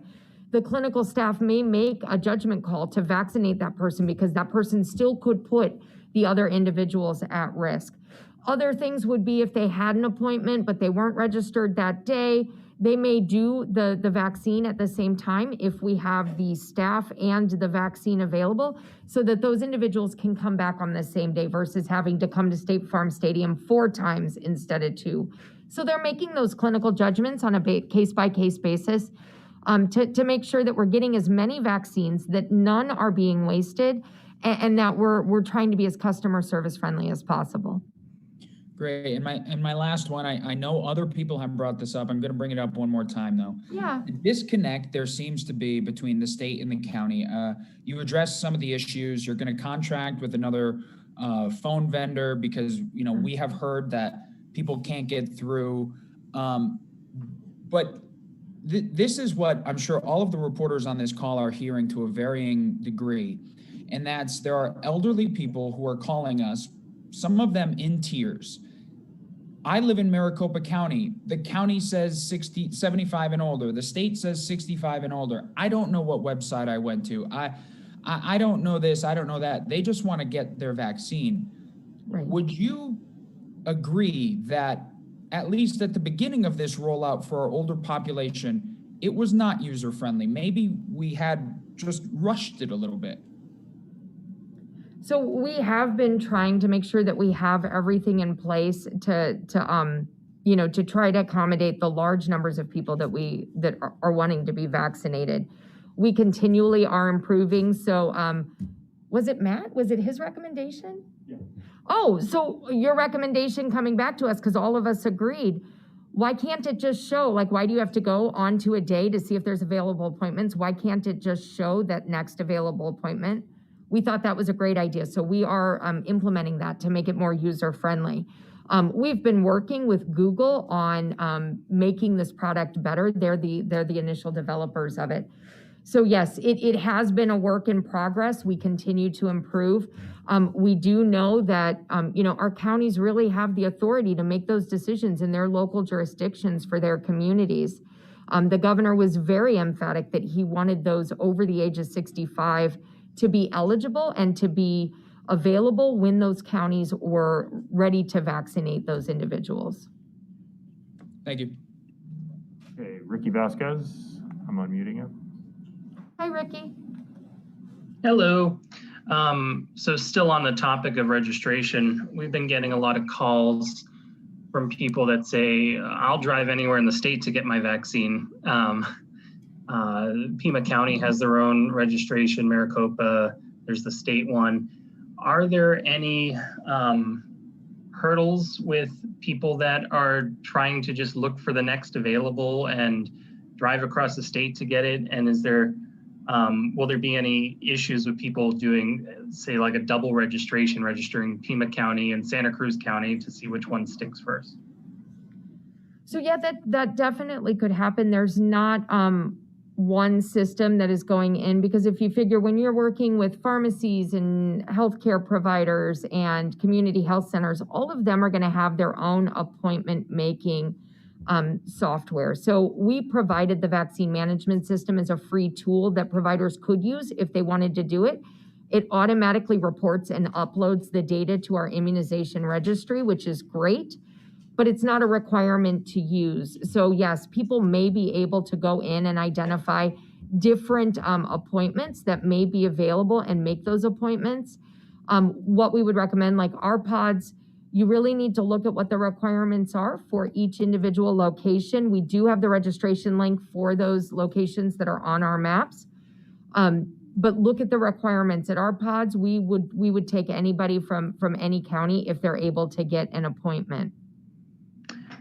the clinical staff may make a judgment call to vaccinate that person because that person still could put the other individuals at risk. Other things would be if they had an appointment, but they weren't registered that day, they may do the vaccine at the same time if we have the staff and the vaccine available so that those individuals can come back on the same day versus having to come to State Farm Stadium 4 times instead of 2. So they're making those clinical judgments on a case-by-case basis to make sure that we're getting as many vaccines, that none are being wasted, and that we're trying to be as customer service friendly as possible. Great. And my last one, I know other people have brought this up. I'm going to bring it up one more time, though. Yeah. The disconnect there seems to be between the state and the county. You addressed some of the issues. You're going to contract with another phone vendor because, we have heard that people can't get through. But this is what I'm sure all of the reporters on this call are hearing to a varying degree. And that's there are elderly people who are calling us, some of them in tears. I live in Maricopa County. The county says 75 and older. The state says 65 and older. I don't know what website I went to. I don't know this. I don't know that. They just want to get their vaccine. Right. Would you agree that at least at the beginning of this rollout for our older population, it was not user-friendly? Maybe we had just rushed it a little bit. So we have been trying to make sure that we have everything in place to try to accommodate the large numbers of people that are wanting to be vaccinated. We continually are improving. So was it Matt? Was it his recommendation? Yeah. Oh, so your recommendation coming back to us, because all of us agreed, why can't it just show, why do you have to go onto a day to see if there's available appointments? Why can't it just show that next available appointment? We thought that was a great idea. So we are implementing that to make it more user-friendly. We've been working with Google on making this product better. They're the initial developers of it. So yes, it has been a work in progress. We continue to improve. We do know that, our counties really have the authority to make those decisions in their local jurisdictions for their communities. The governor was very emphatic that he wanted those over the age of 65 to be eligible and to be available when those counties were ready to vaccinate those individuals. Thank you. Okay, Ricky Vasquez, I'm unmuting you. Hi, Ricky. Hello. So still on the topic of registration, we've been getting a lot of calls from people that say, I'll drive anywhere in the state to get my vaccine. Pima County has their own registration, Maricopa, there's the state one. Are there any hurdles with people that are trying to just look for the next available and drive across the state to get it? And is there, will there be any issues with people doing, say, like a double registration, registering Pima County and Santa Cruz County to see which one sticks first? So yeah, that definitely could happen. There's not one system that is going in, because if you figure when you're working with pharmacies and healthcare providers and community health centers, all of them are going to have their own appointment making software. So we provided the vaccine management system as a free tool that providers could use if they wanted to do it. It automatically reports and uploads the data to our immunization registry, which is great, but it's not a requirement to use. So yes, people may be able to go in and identify different appointments that may be available and make those appointments. What we would recommend, like our pods, you really need to look at what the requirements are for each individual location. We do have the registration link for those locations that are on our maps. But look at the requirements. At our pods, we would take anybody from any county if they're able to get an appointment.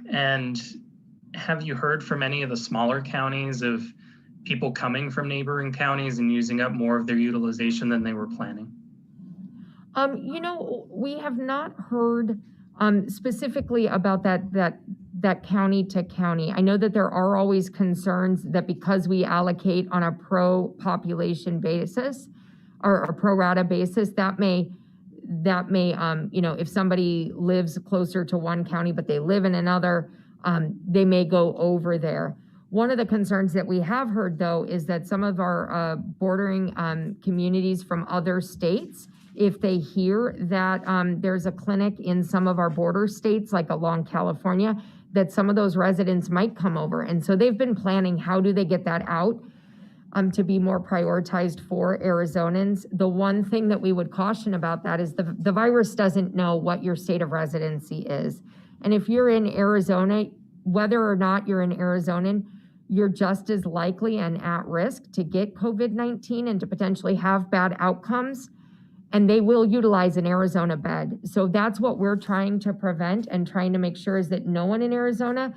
And have you heard from any of the smaller counties of people coming from neighboring counties and using up more of their utilization than they were planning? You know, we have not heard specifically about that county to county. I know that there are always concerns that because we allocate on a pro population basis or a pro rata basis, that may, you know, if somebody lives closer to one county, but they live in another, they may go over there. One of the concerns that we have heard, though, is that some of our bordering communities from other states, if they hear that there's a clinic in some of our border states, like along California, that some of those residents might come over. And so they've been planning, how do they get that out to be more prioritized for Arizonans. The one thing that we would caution about that is the virus doesn't know what your state of residency is. And if you're in Arizona, whether or not you're an Arizonan, you're just as likely and at risk to get COVID-19 and to potentially have bad outcomes. And they will utilize an Arizona bed. So that's what we're trying to prevent and trying to make sure is that no one in Arizona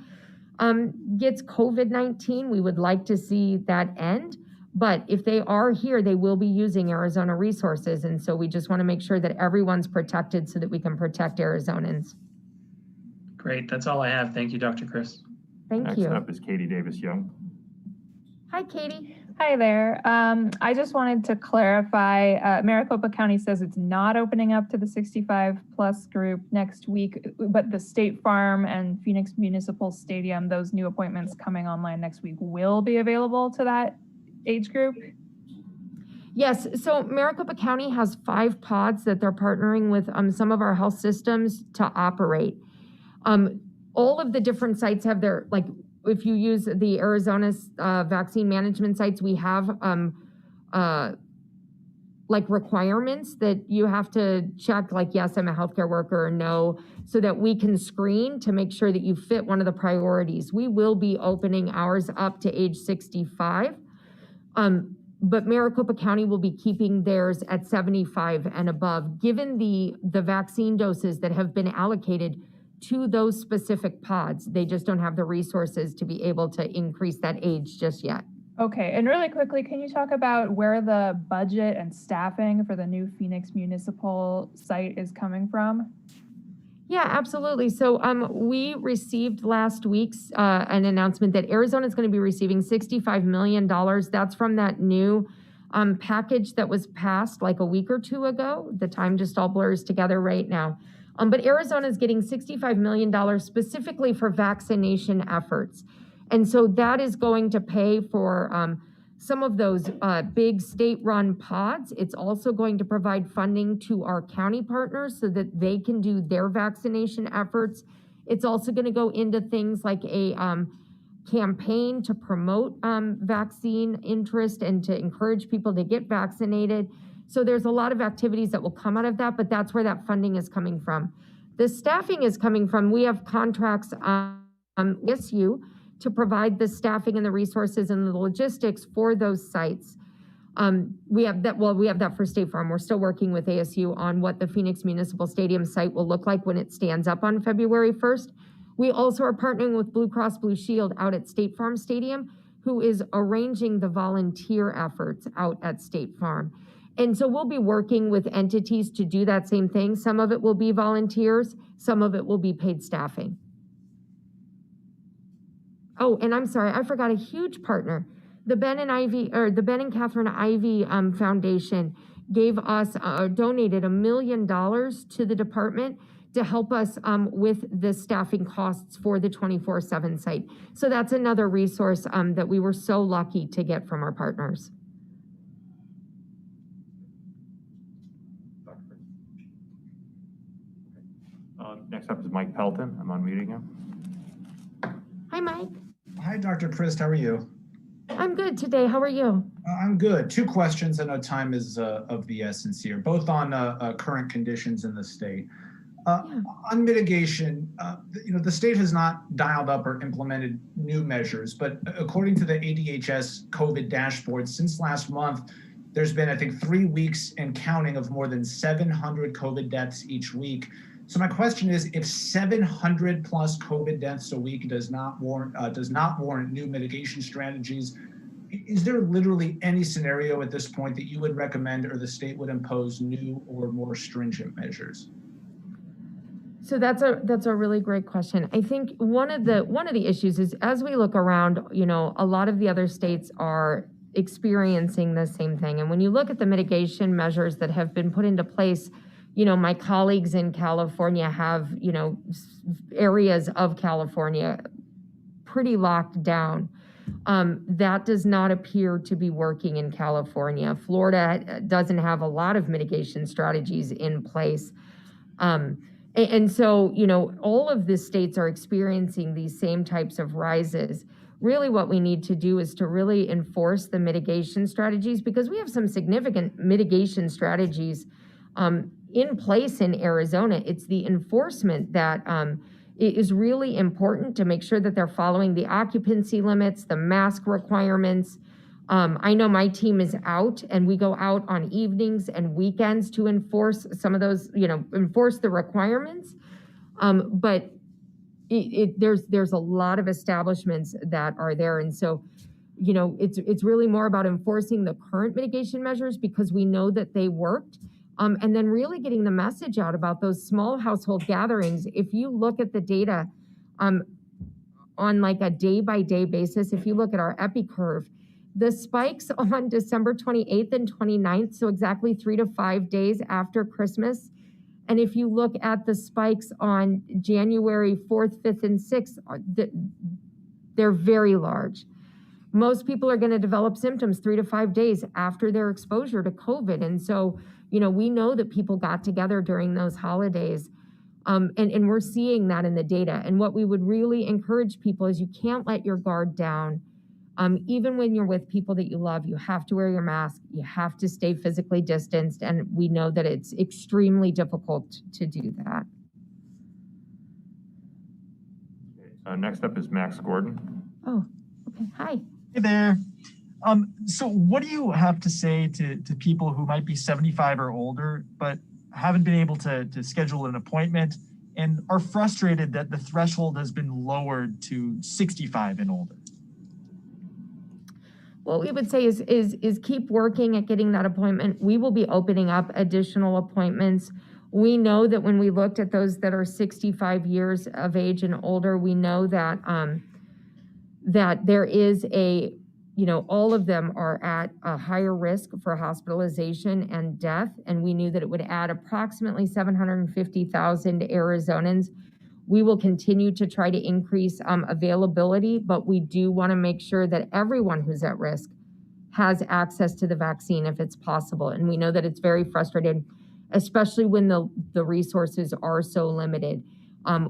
gets COVID-19. We would like to see that end. But if they are here, they will be using Arizona resources. And so we just want to make sure that everyone's protected so that we can protect Arizonans. Great. That's all I have. Thank you, Dr. Chris. Thank you. Next up is Katie Davis-Young. Hi, Katie. Hi there. I just wanted to clarify, Maricopa County says it's not opening up to the 65 plus group next week, but the State Farm and Phoenix Municipal Stadium, those new appointments coming online next week will be available to that age group? Yes, so Maricopa County has 5 pods that they're partnering with some of our health systems to operate. All of the different sites have their, like, if you use the Arizona vaccine management sites, we have like requirements that you have to check, like, yes, I'm a healthcare worker, or no, so that we can screen to make sure that you fit one of the priorities. We will be opening ours up to age 65, but Maricopa County will be keeping theirs at 75 and above, given the vaccine doses that have been allocated to those specific pods. They just don't have the resources to be able to increase that age just yet. Okay, and really quickly, can you talk about where the budget and staffing for the new Phoenix Municipal site is coming from? Yeah, absolutely. So we received last week's an announcement that Arizona is going to be receiving $65 million. That's from that new package that was passed like a week or two ago. The time just all blurs together right now. But Arizona is getting $65 million specifically for vaccination efforts. And so that is going to pay for some of those big state-run pods. It's also going to provide funding to our county partners so that they can do their vaccination efforts. It's also going to go into things like a campaign to promote vaccine interest and to encourage people to get vaccinated. So there's a lot of activities that will come out of that, but that's where that funding is coming from. The staffing is coming from, we have contracts with ASU to provide the staffing and the resources and the logistics for those sites. We have that for State Farm. We're still working with ASU on what the Phoenix Municipal Stadium site will look like when it stands up on February 1st. We also are partnering with Blue Cross Blue Shield out at State Farm Stadium, who is arranging the volunteer efforts out at State Farm. And so we'll be working with entities to do that same thing. Some of it will be volunteers, some of it will be paid staffing. Oh, and I'm sorry, I forgot a huge partner. The Ben and Catherine Ivy Foundation gave us, donated $1 million to the department to help us with the staffing costs for the 24/7 site. So that's another resource that we were so lucky to get from our partners. Next up is Mike Pelton. I'm unmuting him. Hi, Mike. Hi, Dr. Christ. How are you? I'm good today. How are you? I'm good. Two questions. I know time is of the essence here, both on current conditions in the state. On mitigation, the state has not dialed up or implemented new measures, but according to the AZDHS COVID dashboard, since last month, there's been, I think, 3 weeks and counting of more than 700 COVID deaths each week. So my question is, if 700 plus COVID deaths a week does not warrant new mitigation strategies, is there literally any scenario at this point that you would recommend or the state would impose new or more stringent measures? So that's a really great question. I think one of the issues is, as we look around, a lot of the other states are experiencing the same thing. And when you look at the mitigation measures that have been put into place, my colleagues in California have, areas of California pretty locked down. That does not appear to be working in California. Florida doesn't have a lot of mitigation strategies in place. And so, all of the states are experiencing these same types of rises. Really what we need to do is to really enforce the mitigation strategies, because we have some significant mitigation strategies in place in Arizona. It's the enforcement that is really important to make sure that they're following the occupancy limits, the mask requirements. I know my team is out, and we go out on evenings and weekends to enforce some of those, enforce the requirements. But there's a lot of establishments that are there. And so, it's really more about enforcing the current mitigation measures because we know that they worked. And then really getting the message out about those small household gatherings. If you look at the data on like a day-by-day basis, if you look at our epi curve, the spikes on December 28th and 29th, so exactly 3 to 5 days after Christmas. And if you look at the spikes on January 4th, 5th, and 6th, they're very large. Most people are going to develop symptoms 3 to 5 days after their exposure to COVID. And so, we know that people got together during those holidays, and we're seeing that in the data. And what we would really encourage people is you can't let your guard down. Even when you're with people that you love, you have to wear your mask. You have to stay physically distanced. And we know that it's extremely difficult to do that. Next up is Max Gordon. Oh, okay. Hi. Hey there. So what do you have to say to people who might be 75 or older, but haven't been able to schedule an appointment and are frustrated that the threshold has been lowered to 65 and older? What we would say is keep working at getting that appointment. We will be opening up additional appointments. We know that when we looked at those that are 65 years of age and older, we know that that there is all of them are at a higher risk for hospitalization and death. And we knew that it would add approximately 750,000 Arizonans. We will continue to try to increase availability, but we do want to make sure that everyone who's at risk has access to the vaccine if it's possible. And we know that it's very frustrating, especially when the resources are so limited.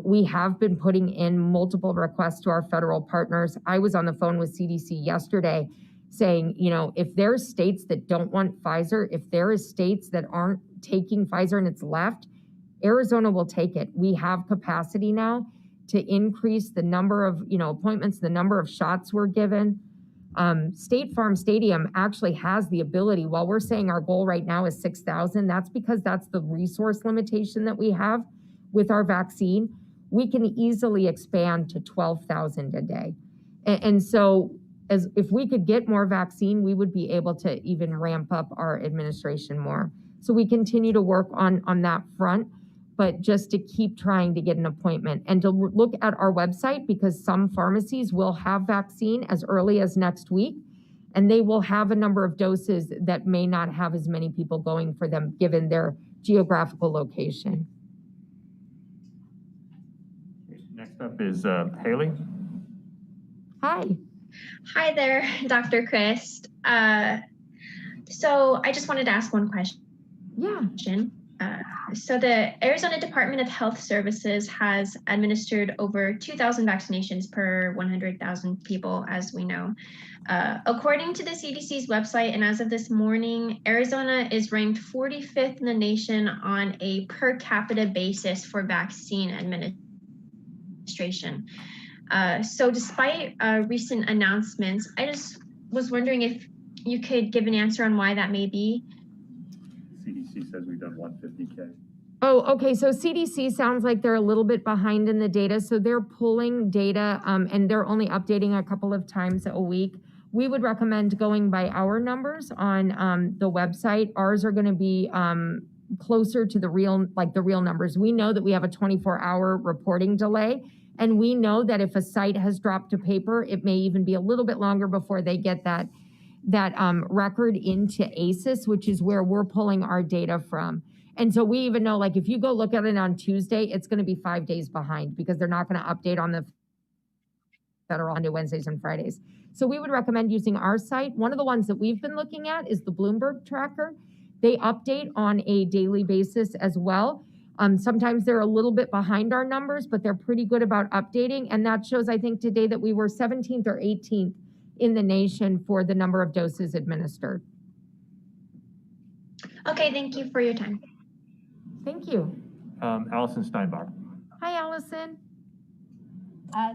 We have been putting in multiple requests to our federal partners. I was on the phone with CDC yesterday saying, if there's states that don't want Pfizer, if there is states that aren't taking Pfizer and it's left, Arizona will take it. We have capacity now to increase the number of, appointments, the number of shots we're given. State Farm Stadium actually has the ability, while we're saying our goal right now is 6,000, that's because that's the resource limitation that we have. With our vaccine, we can easily expand to 12,000 a day. And so if we could get more vaccine, we would be able to even ramp up our administration more. So we continue to work on that front, but just to keep trying to get an appointment and to look at our website, because some pharmacies will have vaccine as early as next week, and they will have a number of doses that may not have as many people going for them given their geographical location. Next up is Haley. Hi. Hi there, Dr. Christ. So I just wanted to ask one question. Yeah. So the Arizona Department of Health Services has administered over 2,000 vaccinations per 100,000 people, as we know. According to the CDC's website, and as of this morning, Arizona is ranked 45th in the nation on a per capita basis for vaccine administration. So despite recent announcements, I just was wondering if you could give an answer on why that may be. CDC says we've done 150K. Oh, okay. So CDC sounds like they're a little bit behind in the data. So they're pulling data and they're only updating a couple of times a week. We would recommend going by our numbers on the website. Ours are going to be closer to the real numbers. We know that we have a 24-hour reporting delay. And we know that if a site has dropped to paper, it may even be a little bit longer before they get that record into ACES, which is where we're pulling our data from. And so we even know, like, if you go look at it on Tuesday, it's going to be 5 days behind because they're not going to update on the federal on Wednesdays and Fridays. So we would recommend using our site. One of the ones that we've been looking at is the Bloomberg tracker. They update on a daily basis as well. Sometimes they're a little bit behind our numbers, but they're pretty good about updating. And that shows, I think, today that we were 17th or 18th in the nation for the number of doses administered. Okay, thank you for your time. Thank you. Allison Steinbach. Hi, Allison.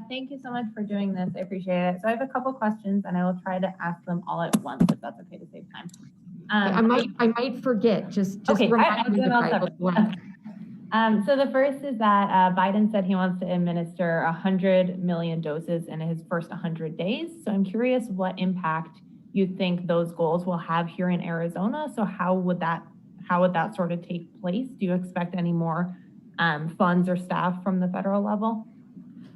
Thank you so much for doing this. I appreciate it. So I have a couple questions and I will try to ask them all at once if that's okay to save time. I might forget. Just okay, remind me. So the first is that Biden said he wants to administer 100 million doses in his first 100 days. So I'm curious what impact you think those goals will have here in Arizona. So how would that sort of take place? Do you expect any more funds or staff from the federal level?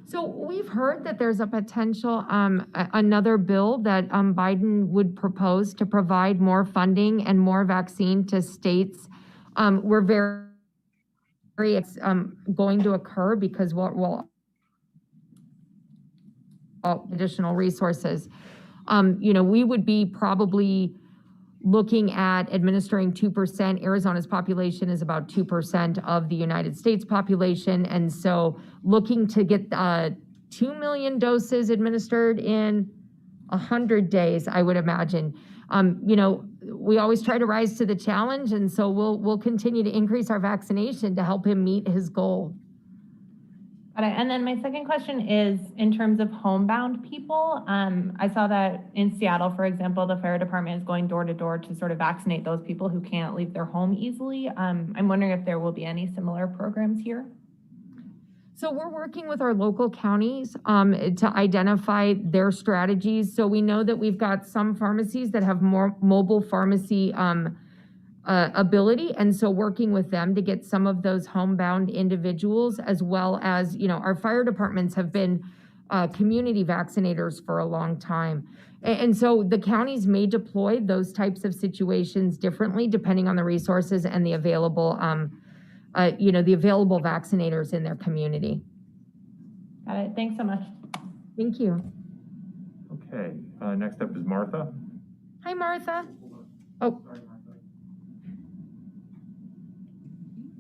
So we've heard that there's a potential, another bill that Biden would propose to provide more funding and more vaccine to states. We're very it's going to occur because we'll additional resources. We would be probably looking at administering 2%. Arizona's population is about 2% of the United States population. And so looking to get 2 million doses administered in 100 days, I would imagine. We always try to rise to the challenge. And so we'll continue to increase our vaccination to help him meet his goal. Got it. And then my second question is in terms of homebound people. I saw that in Seattle, for example, the fire department is going door to door to sort of vaccinate those people who can't leave their home easily. I'm wondering if there will be any similar programs here. So we're working with our local counties to identify their strategies. So we know that we've got some pharmacies that have more mobile pharmacy ability. And so working with them to get some of those homebound individuals, as well as, our fire departments have been community vaccinators for a long time. And so the counties may deploy those types of situations differently depending on the resources and the available the available vaccinators in their community. Got it. Thanks so much. Thank you. Okay, next up is Martha. Hi, Martha. Oh.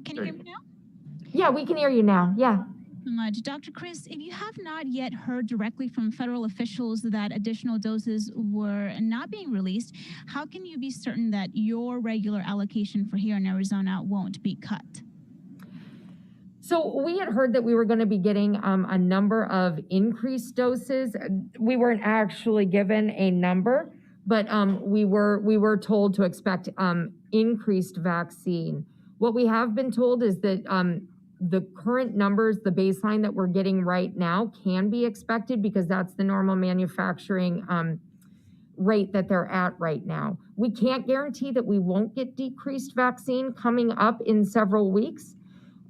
Can you hear me now? Yeah, we can hear you now. Yeah. So much. Dr. Chris, if you have not yet heard directly from federal officials that additional doses were not being released, how can you be certain that your regular allocation for here in Arizona won't be cut? So we had heard that we were going to be getting a number of increased doses. We weren't actually given a number, but we were told to expect increased vaccine. What we have been told is that the current numbers, the baseline that we're getting right now, can be expected because that's the normal manufacturing rate that they're at right now. We can't guarantee that we won't get decreased vaccine coming up in several weeks.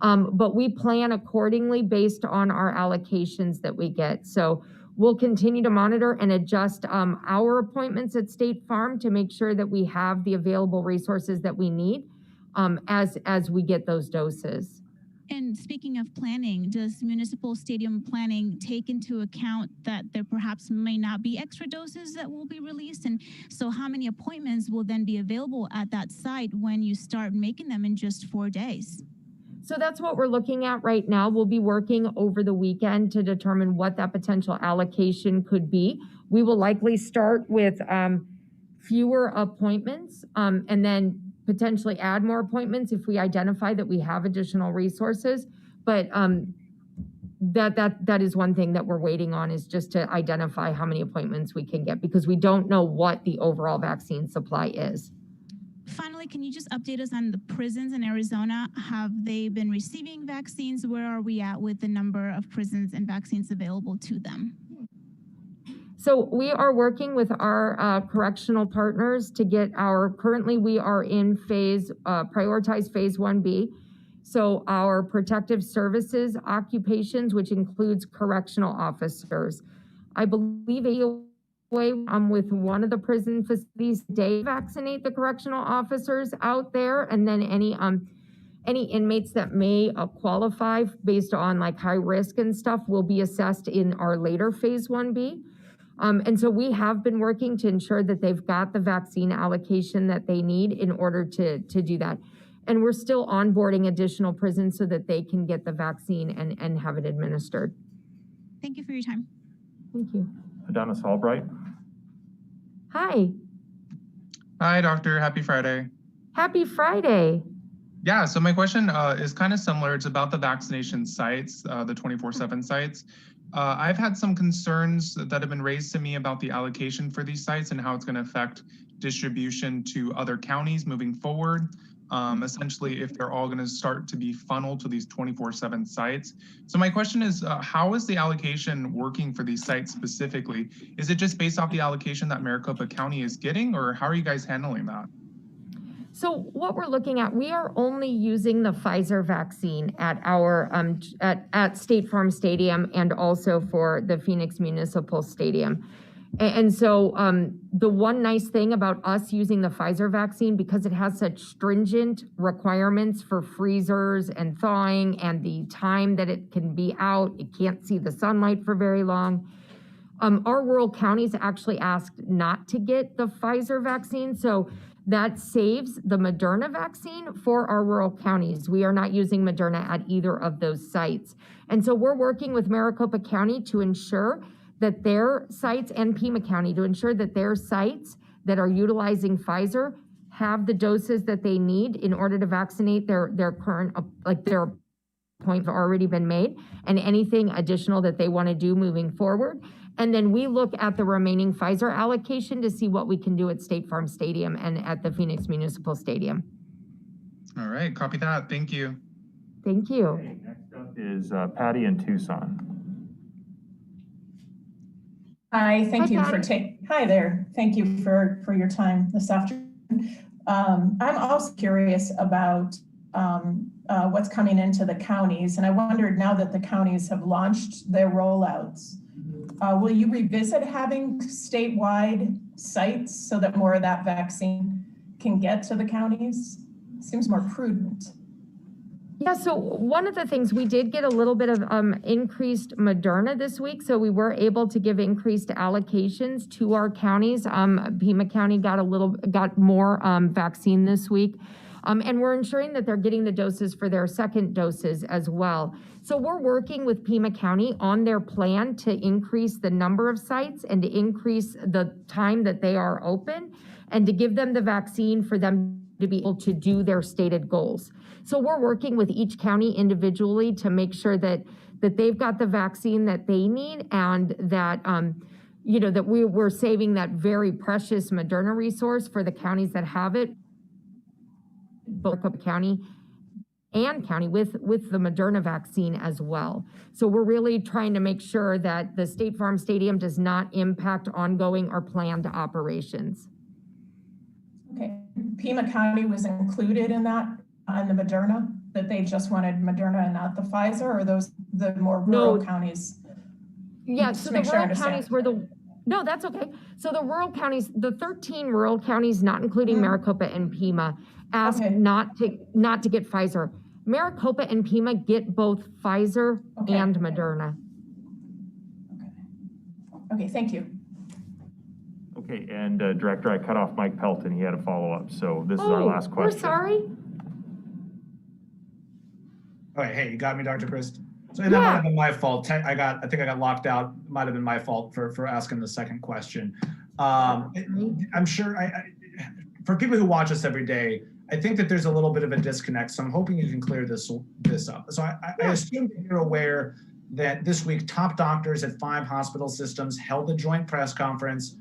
But we plan accordingly based on our allocations that we get. So we'll continue to monitor and adjust our appointments at State Farm to make sure that we have the available resources that we need as we get those doses. And speaking of planning, does municipal stadium planning take into account that there perhaps may not be extra doses that will be released? And so how many appointments will then be available at that site when you start making them in just 4 days? So that's what we're looking at right now. We'll be working over the weekend to determine what that potential allocation could be. We will likely start with fewer appointments and then potentially add more appointments if we identify that we have additional resources. But that is one thing that we're waiting on, is just to identify how many appointments we can get, because we don't know what the overall vaccine supply is. Finally, can you just update us on the prisons in Arizona? Have they been receiving vaccines? Where are we at with the number of prisons and vaccines available to them? So we are working with our correctional partners to get currently we are in prioritized phase 1B. So our protective services occupations, which includes correctional officers. I believe with one of the prison facilities, they vaccinate the correctional officers out there, and then any inmates that may qualify based on like high risk and stuff will be assessed in our later phase 1B. And so we have been working to ensure that they've got the vaccine allocation that they need in order to do that. And we're still onboarding additional prisons so that they can get the vaccine and have it administered. Thank you for your time. Thank you. Adonis Albright. Hi. Hi, Doctor. Happy Friday. Happy Friday. Yeah, so my question is kind of similar. It's about the vaccination sites, the 24/7 sites. I've had some concerns that have been raised to me about the allocation for these sites and how it's going to affect distribution to other counties moving forward. Essentially, if they're all going to start to be funneled to these 24/7 sites. So my question is, how is the allocation working for these sites specifically? Is it just based off the allocation that Maricopa County is getting, or how are you guys handling that? So what we're looking at, we are only using the Pfizer vaccine at our at State Farm Stadium and also for the Phoenix Municipal Stadium. And so the one nice thing about us using the Pfizer vaccine, because it has such stringent requirements for freezers and thawing and the time that it can be out, it can't see the sunlight for very long. Our rural counties actually asked not to get the Pfizer vaccine. So that saves the Moderna vaccine for our rural counties. We are not using Moderna at either of those sites. And so we're working with Maricopa County to ensure that their sites and Pima County to ensure that their sites that are utilizing Pfizer have the doses that they need in order to vaccinate their current, like their appointments have already been made, and anything additional that they want to do moving forward. And then we look at the remaining Pfizer allocation to see what we can do at State Farm Stadium and at the Phoenix Municipal Stadium. All right, copy that. Thank you. Thank you. Okay, next up is Patty in Tucson. Hi, thank Hi, you Patty. for hi there. Thank you for your time this afternoon. I'm also curious about what's coming into the counties, and I wondered, now that the counties have launched their rollouts, will you revisit having statewide sites so that more of that vaccine can get to the counties? Seems more prudent. Yeah, so one of the things, we did get a little bit of increased Moderna this week, so we were able to give increased allocations to our counties. Pima County got more vaccine this week. And we're ensuring that they're getting the doses for their second doses as well. So we're working with Pima County on their plan to increase the number of sites and to increase the time that they are open and to give them the vaccine for them to be able to do their stated goals. So we're working with each county individually to make sure that they've got the vaccine that they need, and that that we're saving that very precious Moderna resource for the counties that have it, both county and county with the Moderna vaccine as well. So we're really trying to make sure that the State Farm Stadium does not impact ongoing or planned operations. Okay, Pima County was included in that, on the Moderna? that they just wanted Moderna and not the Pfizer, or those the more rural counties? Yeah, Just so to the make sure I rural understand. counties were no, that's okay. So the rural counties, the 13 rural counties, not including Maricopa and Pima, asked not to get Pfizer. Maricopa and Pima get both Pfizer and Moderna. Okay, thank you. Okay, and Director, I cut off Mike Pelton. He had a follow-up, so this is our last question. We're sorry. All right, hey, you got me, Dr. Christ? So and that might have been my fault. I think I got locked out. Might have been my fault for asking the second question. I'm sure for people who watch us every day, I think that there's a little bit of a disconnect. So I'm hoping you can clear this up. So I assume that you're aware that this week top doctors at 5 hospital systems held a joint press conference,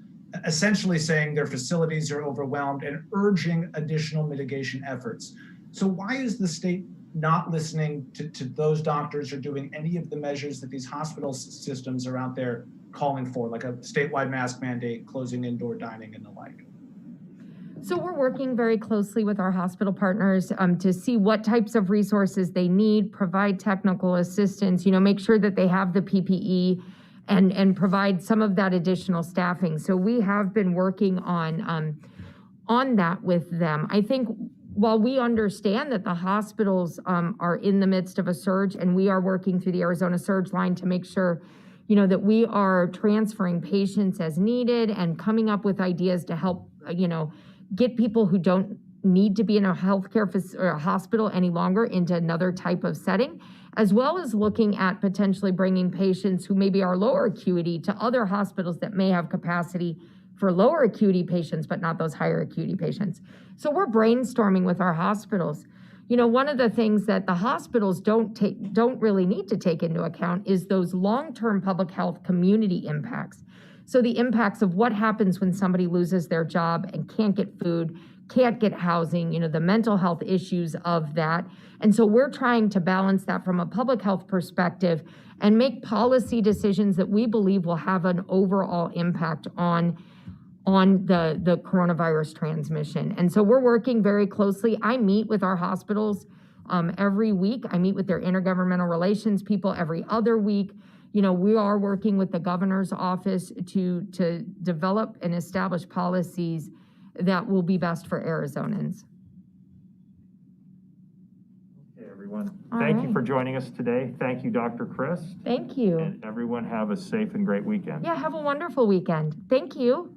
essentially saying their facilities are overwhelmed and urging additional mitigation efforts. So why is the state not listening to those doctors or doing any of the measures that these hospital systems are out there calling for, like a statewide mask mandate, closing indoor dining and the like? So we're working very closely with our hospital partners to see what types of resources they need, provide technical assistance, make sure that they have the PPE and provide some of that additional staffing. So we have been working on that with them. I think while we understand that the hospitals are in the midst of a surge, and we are working through the Arizona Surge Line to make sure, that we are transferring patients as needed and coming up with ideas to help, get people who don't need to be in a healthcare or a hospital any longer into another type of setting, as well as looking at potentially bringing patients who maybe are lower acuity to other hospitals that may have capacity for lower acuity patients, but not those higher acuity patients. So we're brainstorming with our hospitals. One of the things that the hospitals don't really need to take into account is those long-term public health community impacts. So the impacts of what happens when somebody loses their job and can't get food, can't get housing, the mental health issues of that. And so we're trying to balance that from a public health perspective and make policy decisions that we believe will have an overall impact on the coronavirus transmission. And so we're working very closely. I meet with our hospitals every week. I meet with their intergovernmental relations people every other week. We are working with the governor's office to develop and establish policies that will be best for Arizonans. Okay, everyone. Thank you for joining us today. Thank you, Dr. Chris. Thank you. And everyone have a safe and great weekend. Yeah, have a wonderful weekend. Thank you.